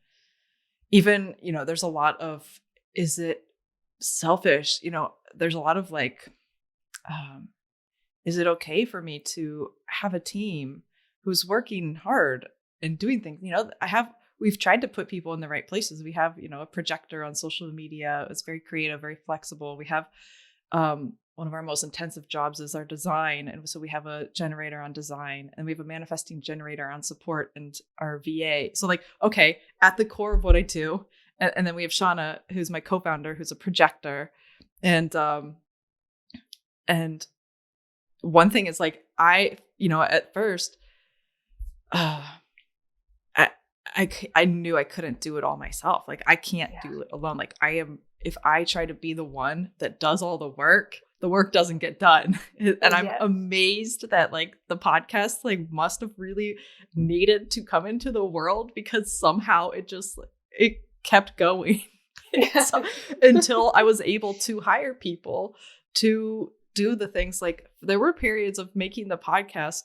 even, there's a lot of, is it selfish? There's a lot of like, is it okay for me to have a team who's working hard and doing things? We've tried to put people in the right places. We have, a projector on social media. It's very creative, very flexible. We have, one of our most intensive jobs is our design. And so we have a generator on design, and we have a manifesting generator on support and our VA. So like, okay, at the core of what I do. And then we have Shauna, who's my co-founder, who's a projector. And one thing is like, at first, I knew I couldn't do it all myself. Like I can't do it alone. Like if I try to be the one that does all the work doesn't get done. And I'm amazed that like the podcast like must have really needed to come into the world, because somehow it kept going until I was able to hire people to do the things. Like there were periods of making the podcast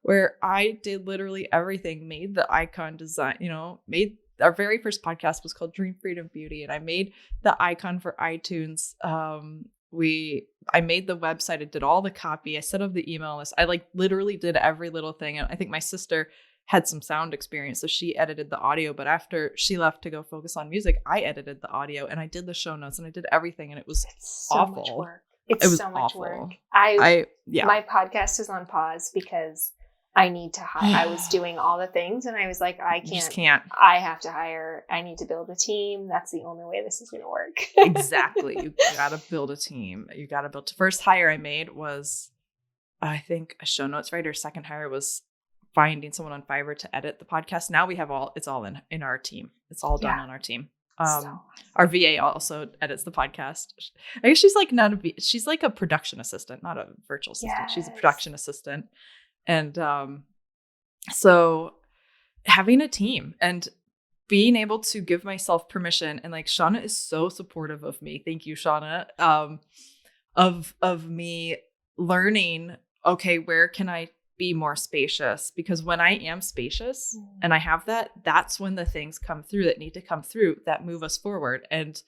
where I did literally everything, made the icon design, made our very first podcast was called Dream Freedom Beauty. And I made the icon for iTunes. I made the website. I did all the copy. I set up the email list. I like literally did every little thing. And I think my sister had some sound experience, so she edited the audio. But after she left to go focus on music, I edited the audio and I did the show notes and I did everything. And it was awful. Much work. It was so much work. My podcast is on pause because I need to hire. I was doing all the things and I was like, I can't. I have to hire. I need to build a team. That's the only way this is going to work. Exactly. You got to build a team. You got to first hire I made was, I think, a show notes writer. Second hire was finding someone on Fiverr to edit the podcast. Now we have it's all in our team. It's all done on our team. Our VA also edits the podcast. I guess she's like she's like a production assistant, not a virtual assistant. Yes. She's a production assistant. And so having a team and being able to give myself permission, and like Shauna is so supportive of me. Thank you, Shauna. Of me learning, okay, where can I be more spacious? Because when I am spacious and I have that's when the things come through that need to come through that move us forward. And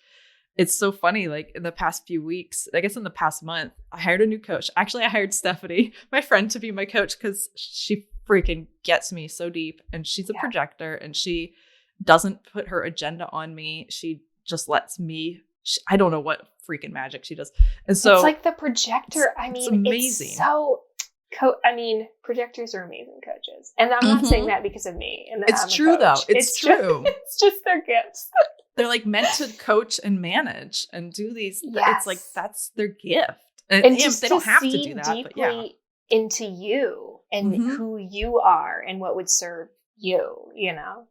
it's so funny, like in the past few weeks, I guess in the past month, I hired a new coach. Actually, I hired Stephanie, my friend, to be my coach because she freaking gets me so deep. And she's a projector and she doesn't put her agenda on me. She just lets me, I don't know what freaking magic she does. And so it's like the projector. It's amazing. It's so projectors are amazing coaches. And I'm not saying that because of me. And it's true though. It's true. It's just their gifts. They're like meant to coach and manage and do these. Yes. It's like that's their gift. And just they don't have to see do that, deeply into you and who you are and what would serve you,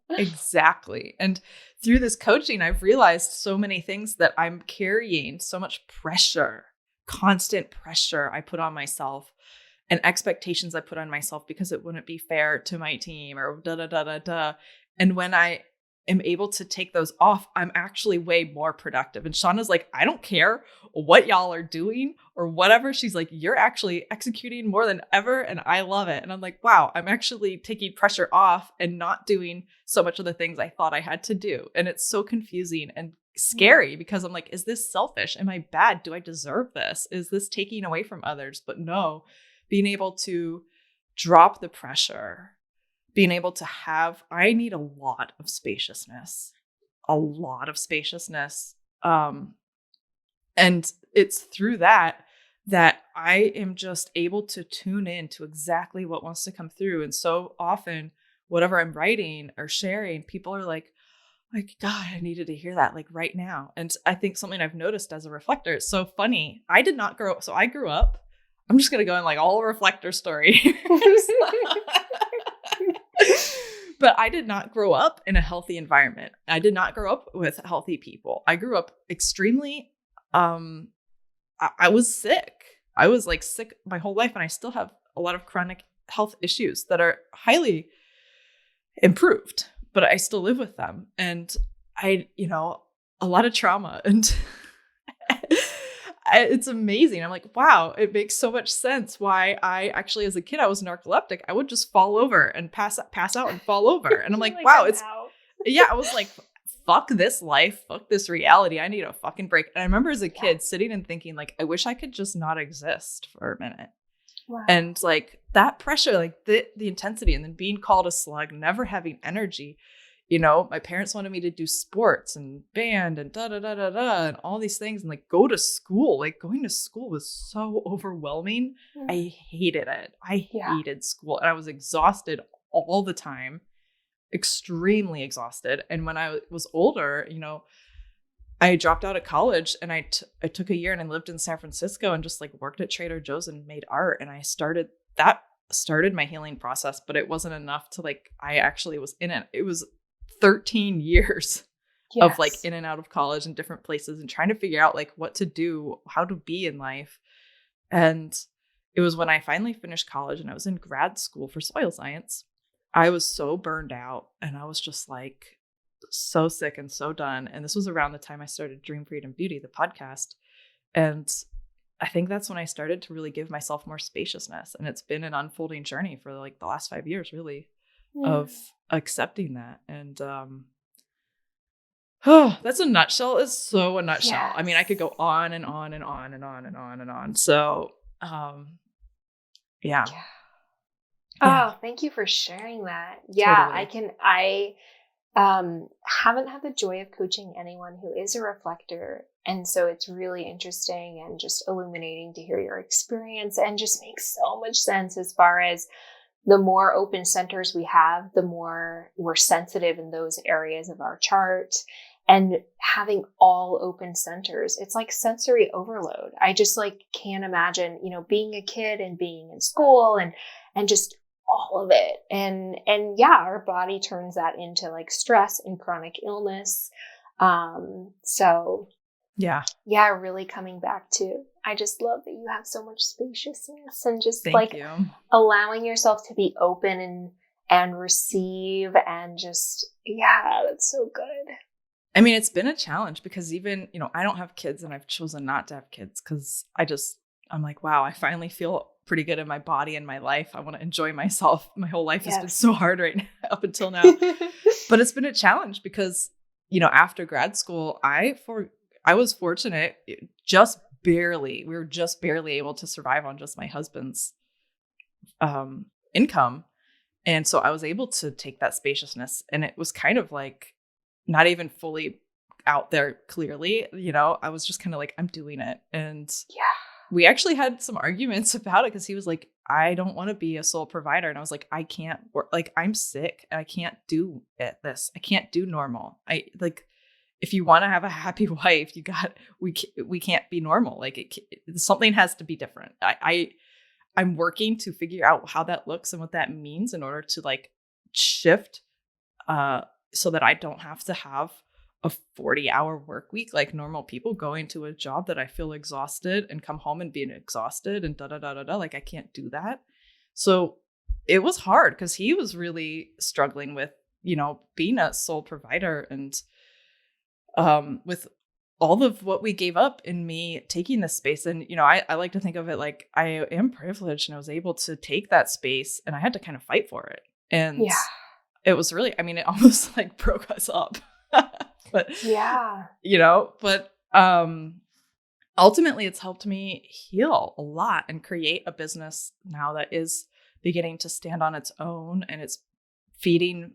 Exactly. And through this coaching, I've realized so many things that I'm carrying, so much pressure, constant pressure I put on myself and expectations I put on myself because it wouldn't be fair to my team or da da da da da. And when I am able to take those off, I'm actually way more productive. And Shauna's like, I don't care what y'all are doing or whatever. She's like, you're actually executing more than ever. And I love it. And I'm like, wow, I'm actually taking pressure off and not doing so much of the things I thought I had to do. And it's so confusing and scary because I'm like, is this selfish? Am I bad? Do I deserve this? Is this taking away from others? But no, being able to drop the pressure, being able to have, I need a lot of spaciousness, a lot of spaciousness. And it's through that I am just able to tune in to exactly what wants to come through. And so often, whatever I'm writing or sharing, people are like, God, I needed to hear that like right now. And I think something I've noticed as a reflector, it's so funny. I did not grow up. So I grew up, I'm just going to go in like all reflector story. But I did not grow up in a healthy environment. I did not grow up with healthy people. I grew up extremely, I was sick. I was like sick my whole life. And I still have a lot of chronic health issues that are highly improved, but I still live with them. And a lot of trauma, and it's amazing. I'm like, wow, it makes so much sense why I actually, as a kid, I was narcoleptic. I would just fall over and pass out and fall over. And I'm like, wow, I was like, fuck this life, fuck this reality. I need a fucking break. And I remember as a kid sitting and thinking like, I wish I could just not exist for a minute. Wow. And like that pressure, like the intensity, and then being called a slug, never having energy. My parents wanted me to do sports and band and and all these things and like go to school. Like going to school was so overwhelming. I hated it. I hated school, and I was exhausted all the time, extremely exhausted. And when I was older, I dropped out of college and I took a year and I lived in San Francisco and just like worked at Trader Joe's and made art. And I started my healing process, but it wasn't enough to like, I actually was in it. It was 13 years of like in and out of college and different places and trying to figure out like what to do, how to be in life. And it was when I finally finished college and I was in grad school for soil science. I was so burned out and I was just like so sick and so done. And this was around the time I started Dream Freedom Beauty, the podcast. And I think that's when I started to really give myself more spaciousness. And it's been an unfolding journey for like the last 5 years, really, of accepting that. And that's a nutshell. Is so a nutshell. Yes. I mean, I could go on and on and on and on and on and on. So yeah. Oh, thank you for sharing that. Yeah, totally. I haven't had the joy of coaching anyone who is a reflector. And so it's really interesting and just illuminating to hear your experience, and just makes so much sense as far as the more open centers we have, the more we're sensitive in those areas of our chart. And having all open centers, it's like sensory overload. I just like can't imagine, being a kid and being in school and just all of it. And yeah, our body turns that into like stress and chronic illness. So yeah, really coming back to, I just love that you have so much spaciousness and just Thank you. allowing yourself to be open and receive, and just, that's so good. I mean, it's been a challenge because even, I don't have kids and I've chosen not to have kids because I'm like, wow, I finally feel pretty good in my body and my life. I want to enjoy myself. My whole life has been so hard right now, up until now. But it's been a challenge because, after grad school, I was fortunate, we were just barely able to survive on just my husband's income. And so I was able to take that spaciousness, and it was kind of like not even fully out there clearly, I was just kind of like, I'm doing it. And we actually had some arguments about it because he was like, I don't want to be a sole provider. And I was like, I can't work. Like, I'm sick and I can't do this. I can't do normal. If you want to have a happy wife, we can't be normal. Like something has to be different. I'm working to figure out how that looks and what that means in order to like shift, so that I don't have to have a 40-hour work week like normal people, going to a job that I feel exhausted and come home and being exhausted and like I can't do that. So it was hard because he was really struggling with being a sole provider and with all of what we gave up in me taking this space. And, I like to think of it like I am privileged and I was able to take that space and I had to kind of fight for it. And it was really, it almost like broke us up. But, ultimately it's helped me heal a lot and create a business now that is beginning to stand on its own, and it's feeding,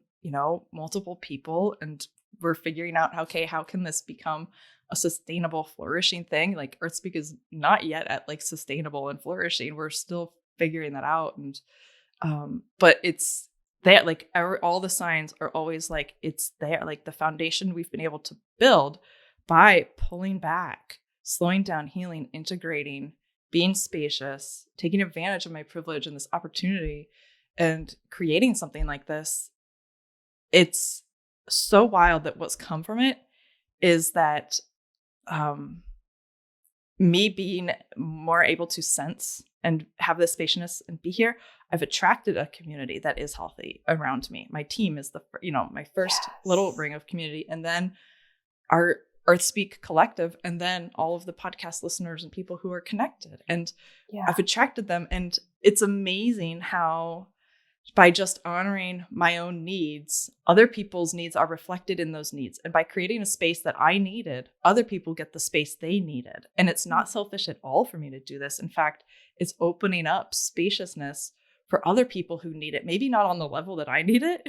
multiple people, and we're figuring out, how can this become a sustainable, flourishing thing? Like Earthspeak is not yet at like sustainable and flourishing. We're still figuring that out. And, but it's there, like all the signs are always like, it's there, like the foundation we've been able to build by pulling back, slowing down, healing, integrating, being spacious, taking advantage of my privilege and this opportunity and creating something like this. It's so wild that what's come from it is that me being more able to sense and have this spaciousness and be here, I've attracted a community that is healthy around me. My team is my first little ring of community, and then our Earthspeak collective, and then all of the podcast listeners and people who are connected. And I've attracted them. And it's amazing how by just honoring my own needs, other people's needs are reflected in those needs. And by creating a space that I needed, other people get the space they needed. And it's not selfish at all for me to do this. In fact, it's opening up spaciousness for other people who need it. Maybe not on the level that I need it,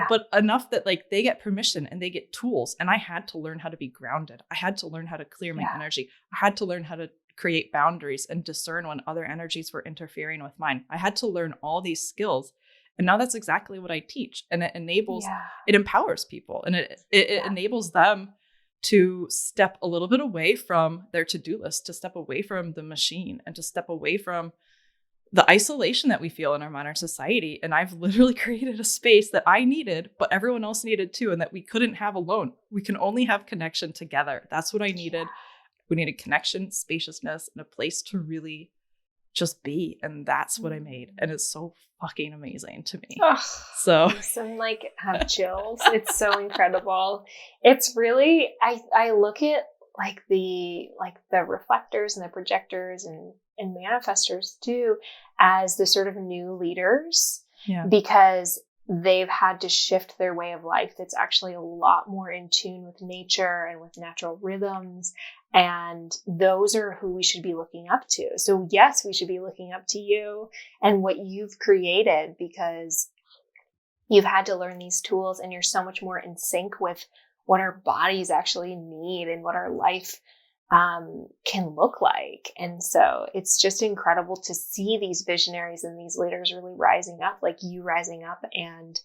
but enough that like they get permission and they get tools. And I had to learn how to be grounded. I had to learn how to clear my energy. I had to learn how to create boundaries and discern when other energies were interfering with mine. I had to learn all these skills. And now that's exactly what I teach. And it enables, it empowers people, and it enables them to step a little bit away from their to-do list, to step away from the machine, and to step away from the isolation that we feel in our modern society. And I've literally created a space that I needed, but everyone else needed too, and that we couldn't have alone. We can only have connection together. That's what I needed. We needed connection, spaciousness, and a place to really just be. And that's what I made. And it's so fucking amazing to me. So I'm like have chills. It's so incredible. It's really, I look at like the reflectors and the projectors and manifestors too as the sort of new leaders, because they've had to shift their way of life that's actually a lot more in tune with nature and with natural rhythms. And those are who we should be looking up to. So yes, we should be looking up to you and what you've created, because you've had to learn these tools and you're so much more in sync with what our bodies actually need and what our life can look like. And so it's just incredible to see these visionaries and these leaders really rising up, like you rising up and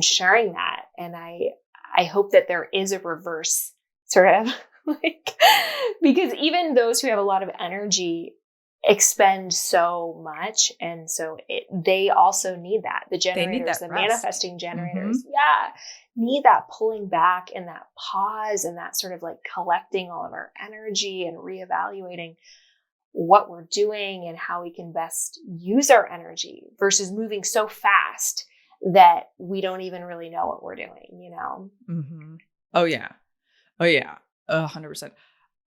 sharing that. And I hope that there is a reverse sort of like, because even those who have a lot of energy expend so much. And so they also need that. The generators, the manifesting generators, need that pulling back and that pause and that sort of like collecting all of our energy and reevaluating what we're doing and how we can best use our energy versus moving so fast that we don't even really know what we're doing, you know? Mm-hmm. Oh yeah. 100%.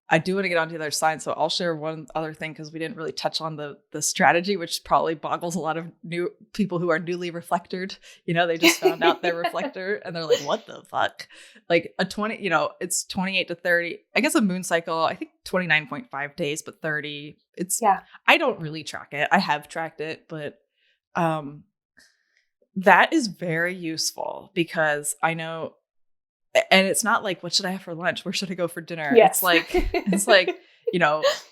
I do want to get onto the other side, so I'll share one other thing because we didn't really touch on the strategy, which probably boggles a lot of new people who are newly reflectored. They just found out they're reflector and they're like, what the fuck? Like a 20, it's 28 to 30. I guess a moon cycle, I think 29.5 days, but 30. I don't really track it. I have tracked it, but that is very useful because I know. And it's not like, what should I have for lunch? Where should I go for dinner? Yes. It's like,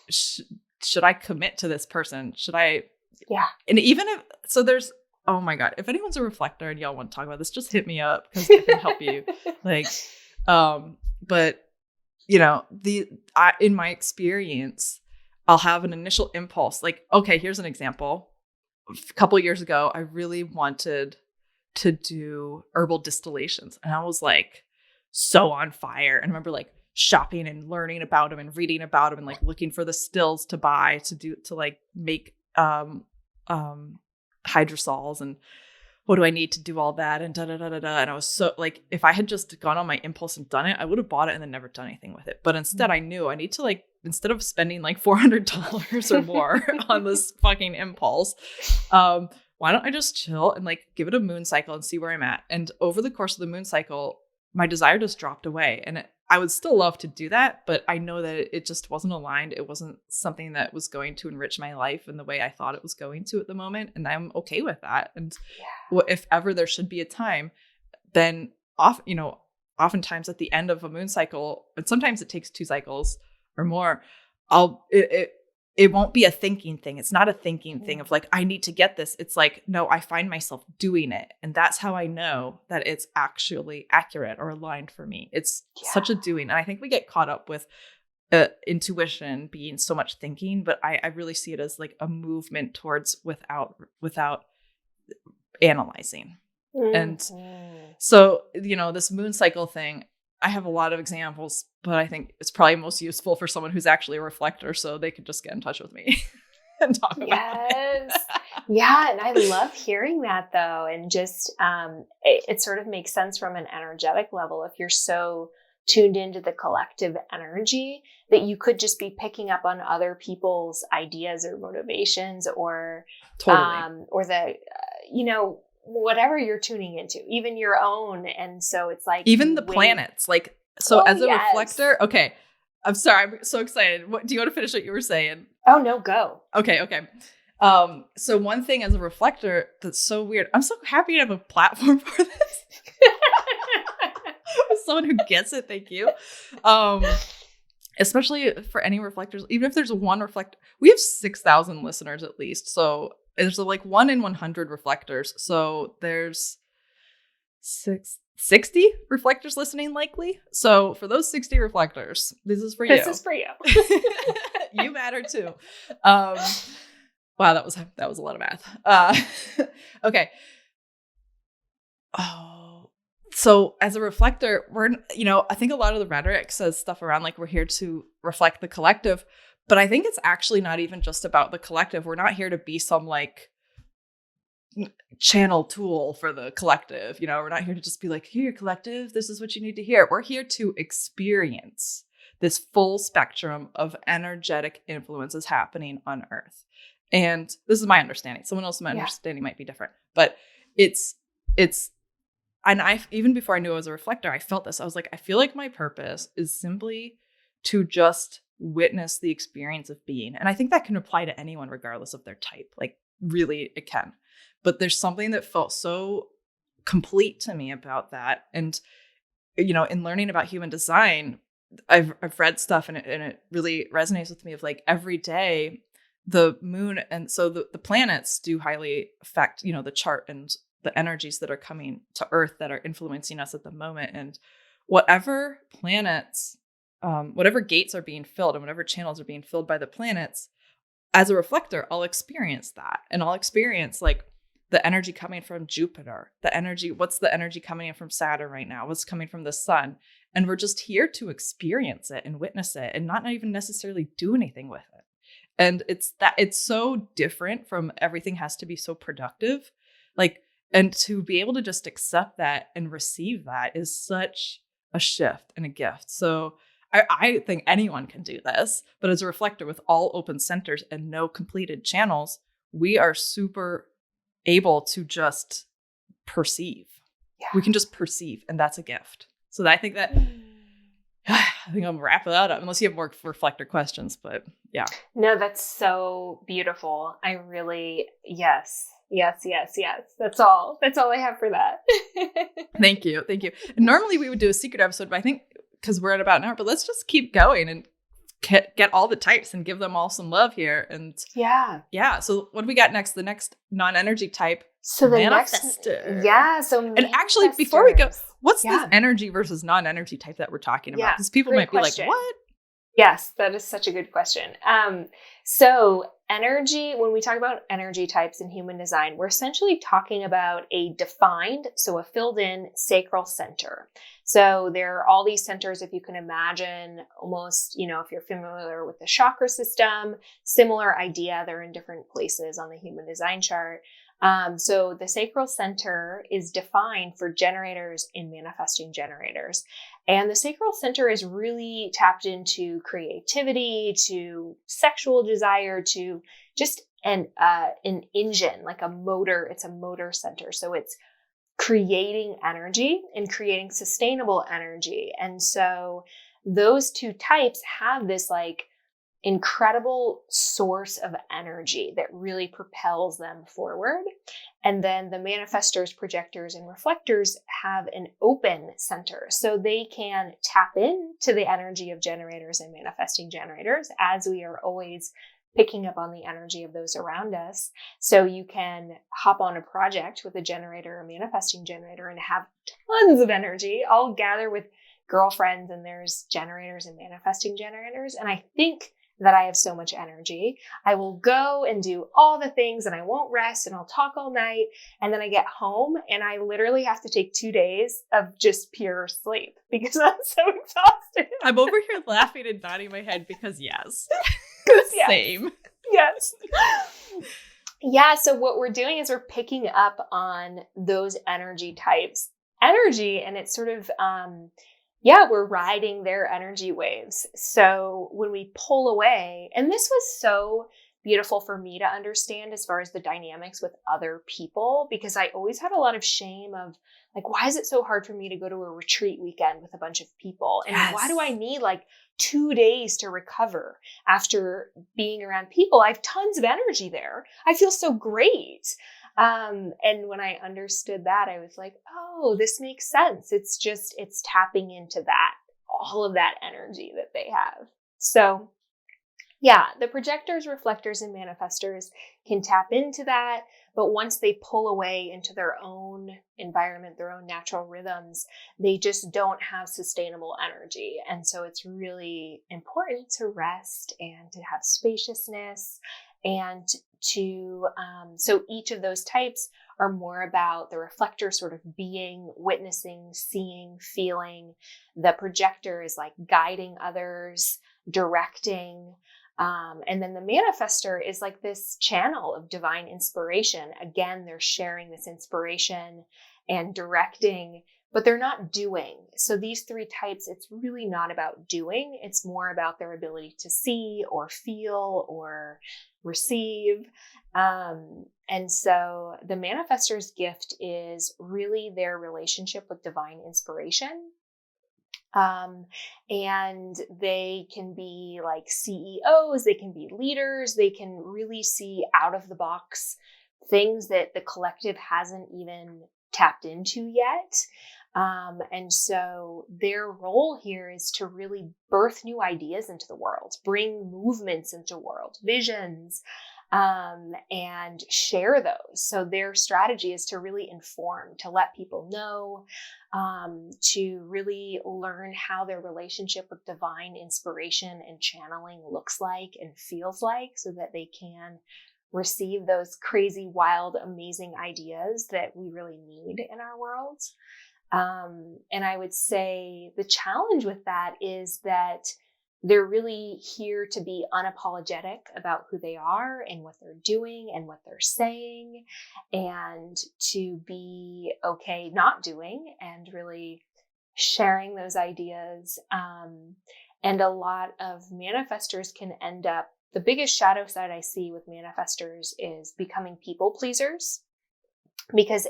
should I commit to this person? Should I? Yeah. And even if, so there's, oh my God, if anyone's a reflector and y'all want to talk about this, just hit me up because I can help you. But in my experience, I'll have an initial impulse. Like, okay, here's an example. A couple of years ago, I really wanted to do herbal distillations. And I was like, so on fire. And I remember like shopping and learning about them and reading about them and like looking for the stills to buy to like make hydrosols. And what do I need to do all that? And da da da da da. And I was so like, if I had just gone on my impulse and done it, I would have bought it and then never done anything with it. But instead, I knew I need to like, instead of spending like $400 or more on this fucking impulse, why don't I just chill and like give it a moon cycle and see where I'm at? And over the course of the moon cycle, my desire just dropped away. And I would still love to do that, but I know that it just wasn't aligned. It wasn't something that was going to enrich my life in the way I thought it was going to at the moment. And I'm okay with that. And if ever there should be a time, then oftentimes at the end of a moon cycle, and sometimes it takes 2 cycles or more, it won't be a thinking thing. It's not a thinking thing of like, I need to get this. It's like, no, I find myself doing it. And that's how I know that it's actually accurate or aligned for me. It's such a doing. And I think we get caught up with intuition being so much thinking, but I really see it as like a movement towards without analyzing. And so, this moon cycle thing, I have a lot of examples, but I think it's probably most useful for someone who's actually a reflector, so they could just get in touch with me and talk about it. Yeah. And I love hearing that though. And just, it sort of makes sense from an energetic level. If you're so tuned into the collective energy that you could just be picking up on other people's ideas or motivations or, or the, whatever you're tuning into, even your own. And so it's like, even the planets, like, so as a reflector, okay, I'm sorry, I'm so excited. Do you want to finish what you were saying? Oh no, go. Okay. So one thing as a reflector that's so weird, I'm so happy to have a platform for this. Someone who gets it, thank you. Especially for any reflectors, even if there's one reflector, we have 6,000 listeners at least. So there's like 1 in 100 reflectors. So there's 60 reflectors listening likely. So for those 60 reflectors, this is for you. This is for you. You matter too. Wow, that was a lot of math. Okay. Oh, so as a reflector, I think a lot of the rhetoric says stuff around like we're here to reflect the collective. But I think it's actually not even just about the collective. We're not here to be some like channel tool for the collective. We're not here to just be like, here, collective, this is what you need to hear. We're here to experience this full spectrum of energetic influences happening on Earth. And this is my understanding. Someone else's understanding might be different. But it's and even before I knew I was a reflector, I felt this. I was like, I feel like my purpose is simply to just witness the experience of being. And I think that can apply to anyone regardless of their type. Like really it can. But there's something that felt so complete to me about that. And, in learning about human design, I've read stuff and it really resonates with me of like every day the moon. And so the planets do highly affect, the chart and the energies that are coming to Earth that are influencing us at the moment. And whatever planets, whatever gates are being filled and whatever channels are being filled by the planets, as a reflector, I'll experience that. And I'll experience like the energy coming from Jupiter, what's the energy coming in from Saturn right now? What's coming from the sun? And we're just here to experience it and witness it and not even necessarily do anything with it. And it's so different from everything has to be so productive. Like, and to be able to just accept that and receive that is such a shift and a gift. So I think anyone can do this, but as a reflector with all open centers and no completed channels, we are super able to just perceive. Yeah. We can just perceive, and that's a gift. So I think I'll wrap that up unless you have more reflector questions, but yeah. No, that's so beautiful. I really, yes. That's all I have for that. Thank you. And normally we would do a secret episode, but I think because we're at about an hour, but let's just keep going and get all the types and give them all some love here. And yeah. So what do we got next? The next non-energy type. So the Manifestor. And actually, before we go, what's this energy versus non-energy type that we're talking about? Because people might be like, what? Yes, that is such a good question. So energy, when we talk about energy types in human design, we're essentially talking about a defined, so a filled in sacral center. So there are all these centers, if you can imagine, almost, if you're familiar with the chakra system, similar idea, they're in different places on the human design chart. So the Sacral Center is defined for generators and manifesting generators. And the Sacral Center is really tapped into creativity, to sexual desire, to just an engine, like a motor. It's a motor center. So it's creating energy and creating sustainable energy. And so those two types have this like incredible source of energy that really propels them forward. And then the manifestors, projectors, and reflectors have an open center. So they can tap into the energy of generators and manifesting generators, as we are always picking up on the energy of those around us. So you can hop on a project with a generator or manifesting generator and have tons of energy, all gather with girlfriends, and there's generators and manifesting generators. And I think that I have so much energy. I will go and do all the things and I won't rest and I'll talk all night. And then I get home and I literally have to take 2 days of just pure sleep because I'm so exhausted. I'm over here laughing and nodding my head because yes. Yes. Same. Yes. Yeah. So what we're doing is we're picking up on those energy types, and it's sort of, we're riding their energy waves. So when we pull away, and this was so beautiful for me to understand as far as the dynamics with other people, because I always had a lot of shame of like, why is it so hard for me to go to a retreat weekend with a bunch of people? And why do I need like 2 days to recover after being around people? I have tons of energy there. I feel so great. And when I understood that, I was like, oh, this makes sense. It's tapping into that, all of that energy that they have. So yeah, the projectors, reflectors, and manifestors can tap into that. But once they pull away into their own environment, their own natural rhythms, they just don't have sustainable energy. And so it's really important to rest and to have spaciousness and to, so each of those types are more about the reflector sort of being, witnessing, seeing, feeling. The projector is like guiding others, directing. And then the manifestor is like this channel of divine inspiration. Again, they're sharing this inspiration and directing, but they're not doing. So these three types, it's really not about doing. It's more about their ability to see or feel or receive. And so the manifestor's gift is really their relationship with divine inspiration. And they can be like CEOs, they can be leaders, they can really see out of the box things that the collective hasn't even tapped into yet. And so their role here is to really birth new ideas into the world, bring movements into world, visions, and share those. So their strategy is to really inform, to let people know, to really learn how their relationship with divine inspiration and channeling looks like and feels like, so that they can receive those crazy, wild, amazing ideas that we really need in our world. And I would say the challenge with that is that they're really here to be unapologetic about who they are and what they're doing and what they're saying, and to be okay not doing and really sharing those ideas. And a lot of manifestors can end up, the biggest shadow side I see with manifestors is becoming people pleasers, because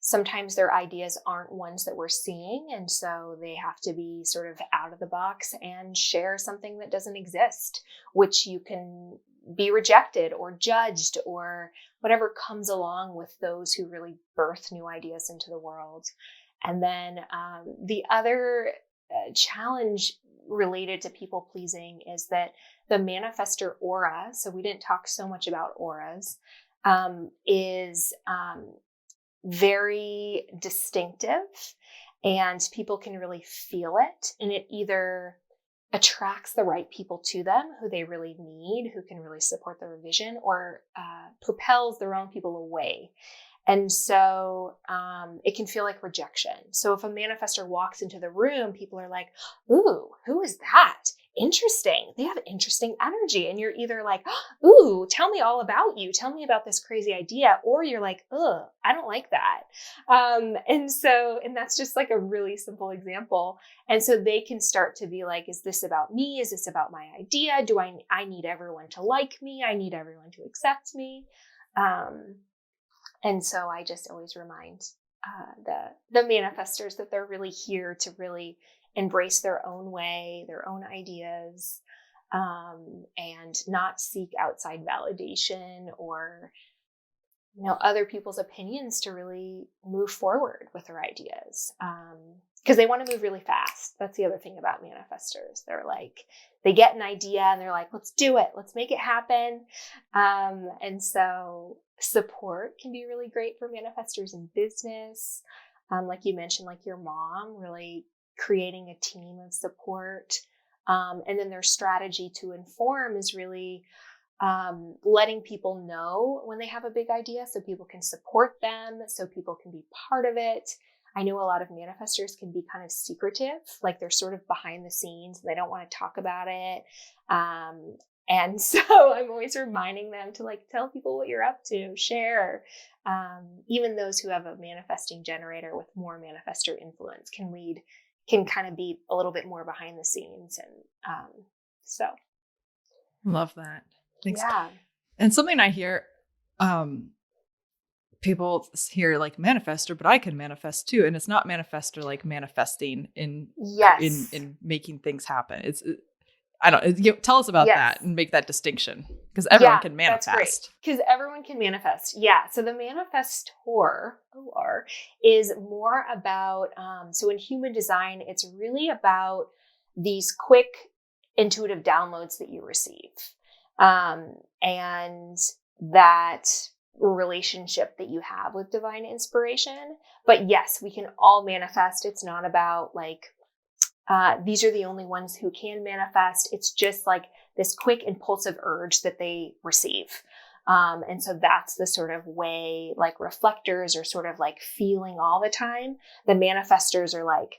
sometimes their ideas aren't ones that we're seeing. And so they have to be sort of out of the box and share something that doesn't exist, which you can be rejected or judged or whatever comes along with those who really birth new ideas into the world. And then the other challenge related to people pleasing is that the manifestor aura, so we didn't talk so much about auras, is very distinctive, and people can really feel it, and it either attracts the right people to them who they really need, who can really support their vision, or propels the wrong people away. And so it can feel like rejection. So if a manifestor walks into the room, people are like, ooh, who is that? Interesting. They have interesting energy. And you're either like, ooh, tell me all about you. Tell me about this crazy idea. Or you're like, ugh, I don't like that. And that's just like a really simple example. And so they can start to be like, is this about me? Is this about my idea? Do I need everyone to like me? I need everyone to accept me. And so I just always remind the manifestors that they're really here to really embrace their own way, their own ideas, and not seek outside validation or other people's opinions to really move forward with their ideas. Because they want to move really fast. That's the other thing about manifestors. They're like, they get an idea and they're like, let's do it. Let's make it happen. And so support can be really great for manifestors in business. Like you mentioned, like your mom, really creating a team of support. And then their strategy to inform is really letting people know when they have a big idea so people can support them, so people can be part of it. I know a lot of manifestors can be kind of secretive, like they're sort of behind the scenes and they don't want to talk about it. And so I'm always reminding them to like tell people what you're up to, share. Even those who have a manifesting generator with more manifestor influence can kind of be a little bit more behind the scenes. And so. Love that. Thanks. Yeah. And something I hear, people hear like manifestor, but I can manifest too. And it's not manifestor like manifesting in making things happen. It's, I don't, tell us about that and make that distinction because everyone can manifest. Because everyone can manifest. Yeah. So the manifestor, OR, is more about, so in human design, it's really about these quick intuitive downloads that you receive. And that relationship that you have with divine inspiration. But yes, we can all manifest. It's not about like, these are the only ones who can manifest. It's just like this quick impulsive urge that they receive. And so that's the sort of way like reflectors are sort of like feeling all the time. The manifestors are like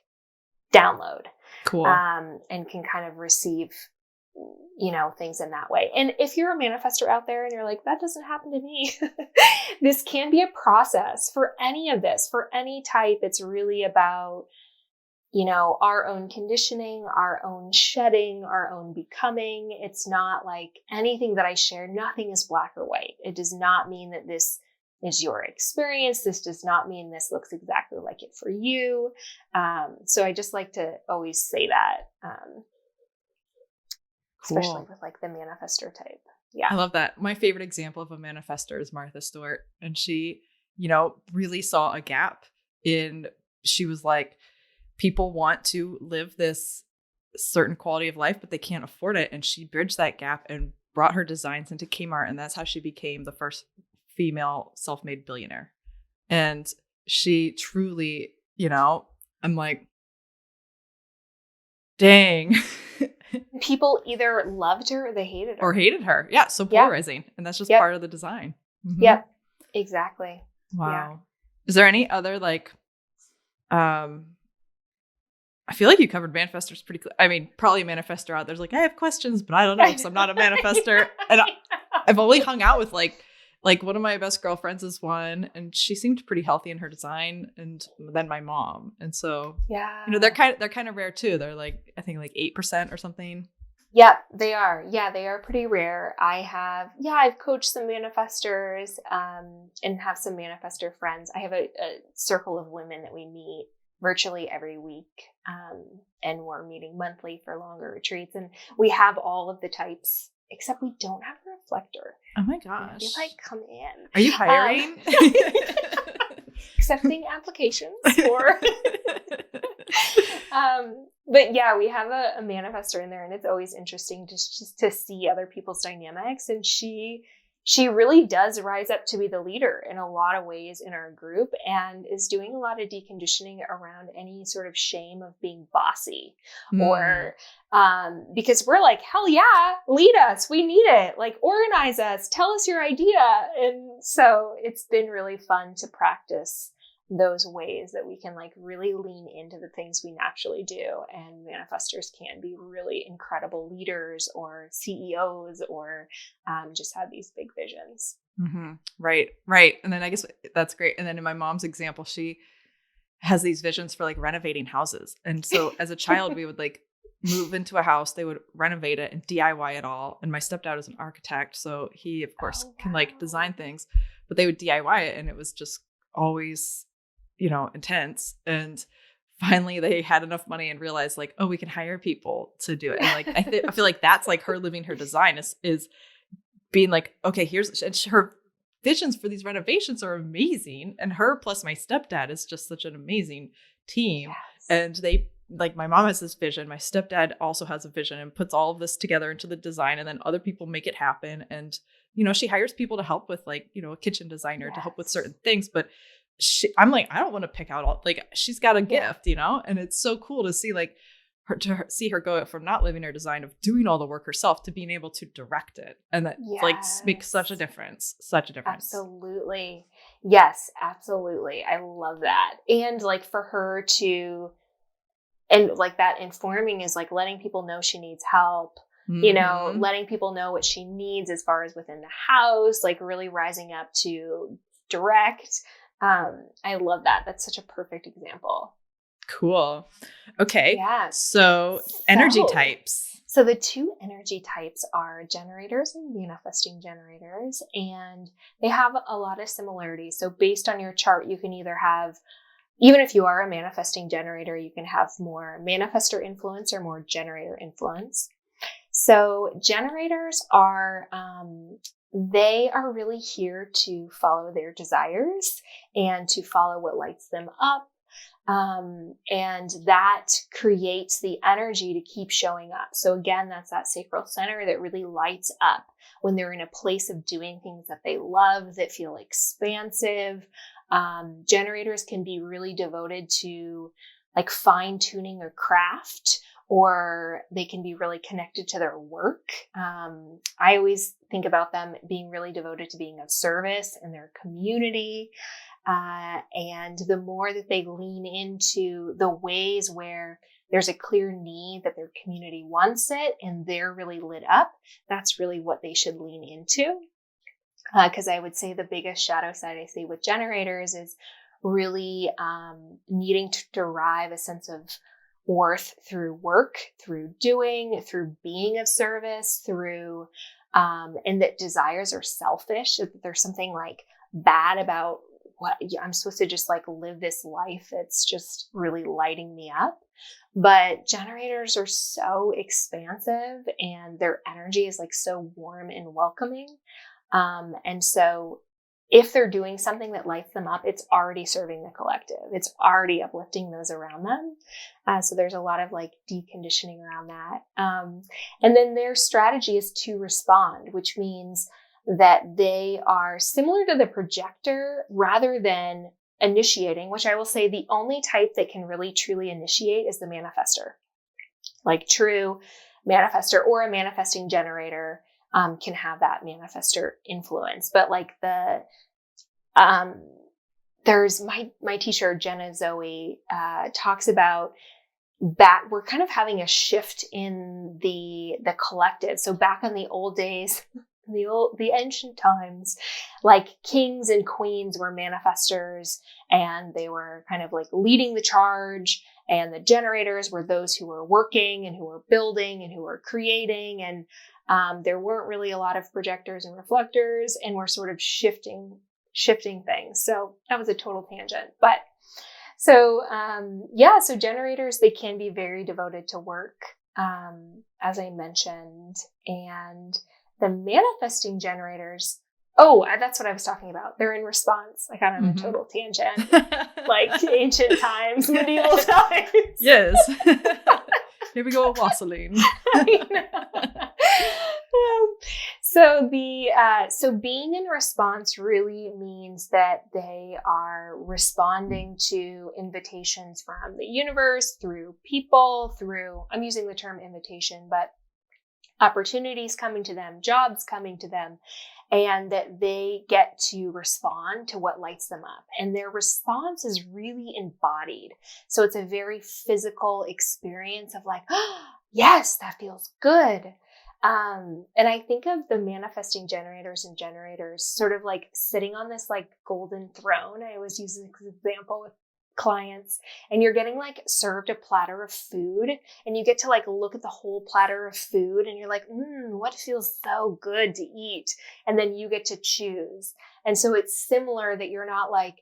download. Cool. And can kind of receive things in that way. And if you're a manifestor out there and you're like, that doesn't happen to me, this can be a process for any of this, for any type. It's really about, our own conditioning, our own shedding, our own becoming. It's not like anything that I share, nothing is black or white. It does not mean that this is your experience. This does not mean this looks exactly like it for you. So I just like to always say that. Cool. Especially with like the manifestor type. Yeah. I love that. My favorite example of a manifestor is Martha Stewart. And she, really saw a gap she was like, people want to live this certain quality of life, but they can't afford it. And she bridged that gap and brought her designs into Kmart. And that's how she became the first female self-made billionaire. And she truly, I'm like, dang. People either loved her or they hated her. Or hated her. Yeah. So polarizing. And that's just part of the design. Mm-hmm. Yep. Exactly. Wow. Yeah. Is there any other like, I feel like you covered manifestors pretty clear. I mean, probably a manifestor out there's like, I have questions, but I don't know because I'm not a manifestor. And I've only hung out with like one of my best girlfriends is one, and she seemed pretty healthy in her design, and then my mom. And so, they're kind of rare too. They're like, I think like 8% or something. Yeah, they are. Yeah, they are pretty rare. I've coached some manifestors, and have some manifestor friends. I have a circle of women that we meet virtually every week. And we're meeting monthly for longer retreats, and we have all of the types. Except we don't have a reflector. Oh my gosh. I'd be like, come in. Are you hiring? Accepting applications for. But yeah, we have a manifestor in there, and it's always interesting just to see other people's dynamics. And she she really does rise up to be the leader in a lot of ways in our group, and is doing a lot of deconditioning around any sort of shame of being bossy or because we're like, hell yeah, lead us. We need it. Like, organize us, tell us your idea. And so it's been really fun to practice those ways that we can like really lean into the things we naturally do. And manifestors can be really incredible leaders or CEOs or just have these big visions. Mm-hmm. Right. And then I guess that's great. And then in my mom's example, she has these visions for like renovating houses. And so as a child, we would like move into a house, they would renovate it and DIY it all. And my stepdad is an architect, so he of course can like design things, but they would DIY it, and it was just always, intense. And finally they had enough money and realized like, oh, we can hire people to do it. And like, I feel like that's like her living her design is being like, okay, here's her visions for these renovations are amazing. And her plus my stepdad is just such an amazing team. Yes. And they like, my mom has this vision. My stepdad also has a vision and puts all of this together into the design, and then other people make it happen. And, she hires people to help with like, a kitchen designer to help with certain things, but I'm like, I don't want to pick out all, like, she's got a gift, and it's so cool to see like see her go from not living her design of doing all the work herself to being able to direct it. And that like makes such a difference. Absolutely. Yes, absolutely. I love that. And like for her to, and like that informing is like letting people know she needs help, letting people know what she needs as far as within the house, like really rising up to direct. I love that. That's such a perfect example. Cool. Okay. Yeah. So energy types. So the two energy types are generators and manifesting generators, and they have a lot of similarities. So based on your chart, you can either have, even if you are a manifesting generator, you can have more manifestor influence or more generator influence. So generators are, they are really here to follow their desires and to follow what lights them up. And that creates the energy to keep showing up. So again, that's that sacral center that really lights up when they're in a place of doing things that they love, that feel expansive. Generators can be really devoted to like fine tuning or craft, or they can be really connected to their work. I always think about them being really devoted to being of service in their community. And the more that they lean into the ways where there's a clear need that their community wants it and they're really lit up, that's really what they should lean into. Because I would say the biggest shadow side I see with generators is really needing to derive a sense of worth through work, through doing, through being of service, through, and that desires are selfish, that there's something like bad about what I'm supposed to just like live this life that's just really lighting me up. But generators are so expansive and their energy is like so warm and welcoming. And so if they're doing something that lights them up, it's already serving the collective. It's already uplifting those around them. So there's a lot of like deconditioning around that. And then their strategy is to respond, which means that they are similar to the projector rather than initiating, which I will say the only type that can really truly initiate is the manifestor. Like true manifestor or a manifesting generator can have that manifestor influence. But like there's my teacher, Jenna Zoe, talks about we're kind of having a shift in the collective. So back in the old days, the ancient times, like kings and queens were manifestors and they were kind of like leading the charge, and the generators were those who were working and who were building and who were creating, and there weren't really a lot of projectors and reflectors, and we're sort of shifting things. So that was a total tangent, but so generators, they can be very devoted to work, as I mentioned, and the manifesting generators, that's what I was talking about. They're in response. I got on a total tangent, like ancient times, medieval times. Yes. Here we go, Vaseline. I know. So being in response really means that they are responding to invitations from the universe, through people, I'm using the term invitation, but opportunities coming to them, jobs coming to them, and that they get to respond to what lights them up. And their response is really embodied. So it's a very physical experience of like, oh, yes, that feels good. And I think of the manifesting generators and generators sort of like sitting on this like golden throne. I always use this example with clients, and you're getting like served a platter of food, and you get to like look at the whole platter of food, and you're like, what feels so good to eat? And then you get to choose. And so it's similar that you're not like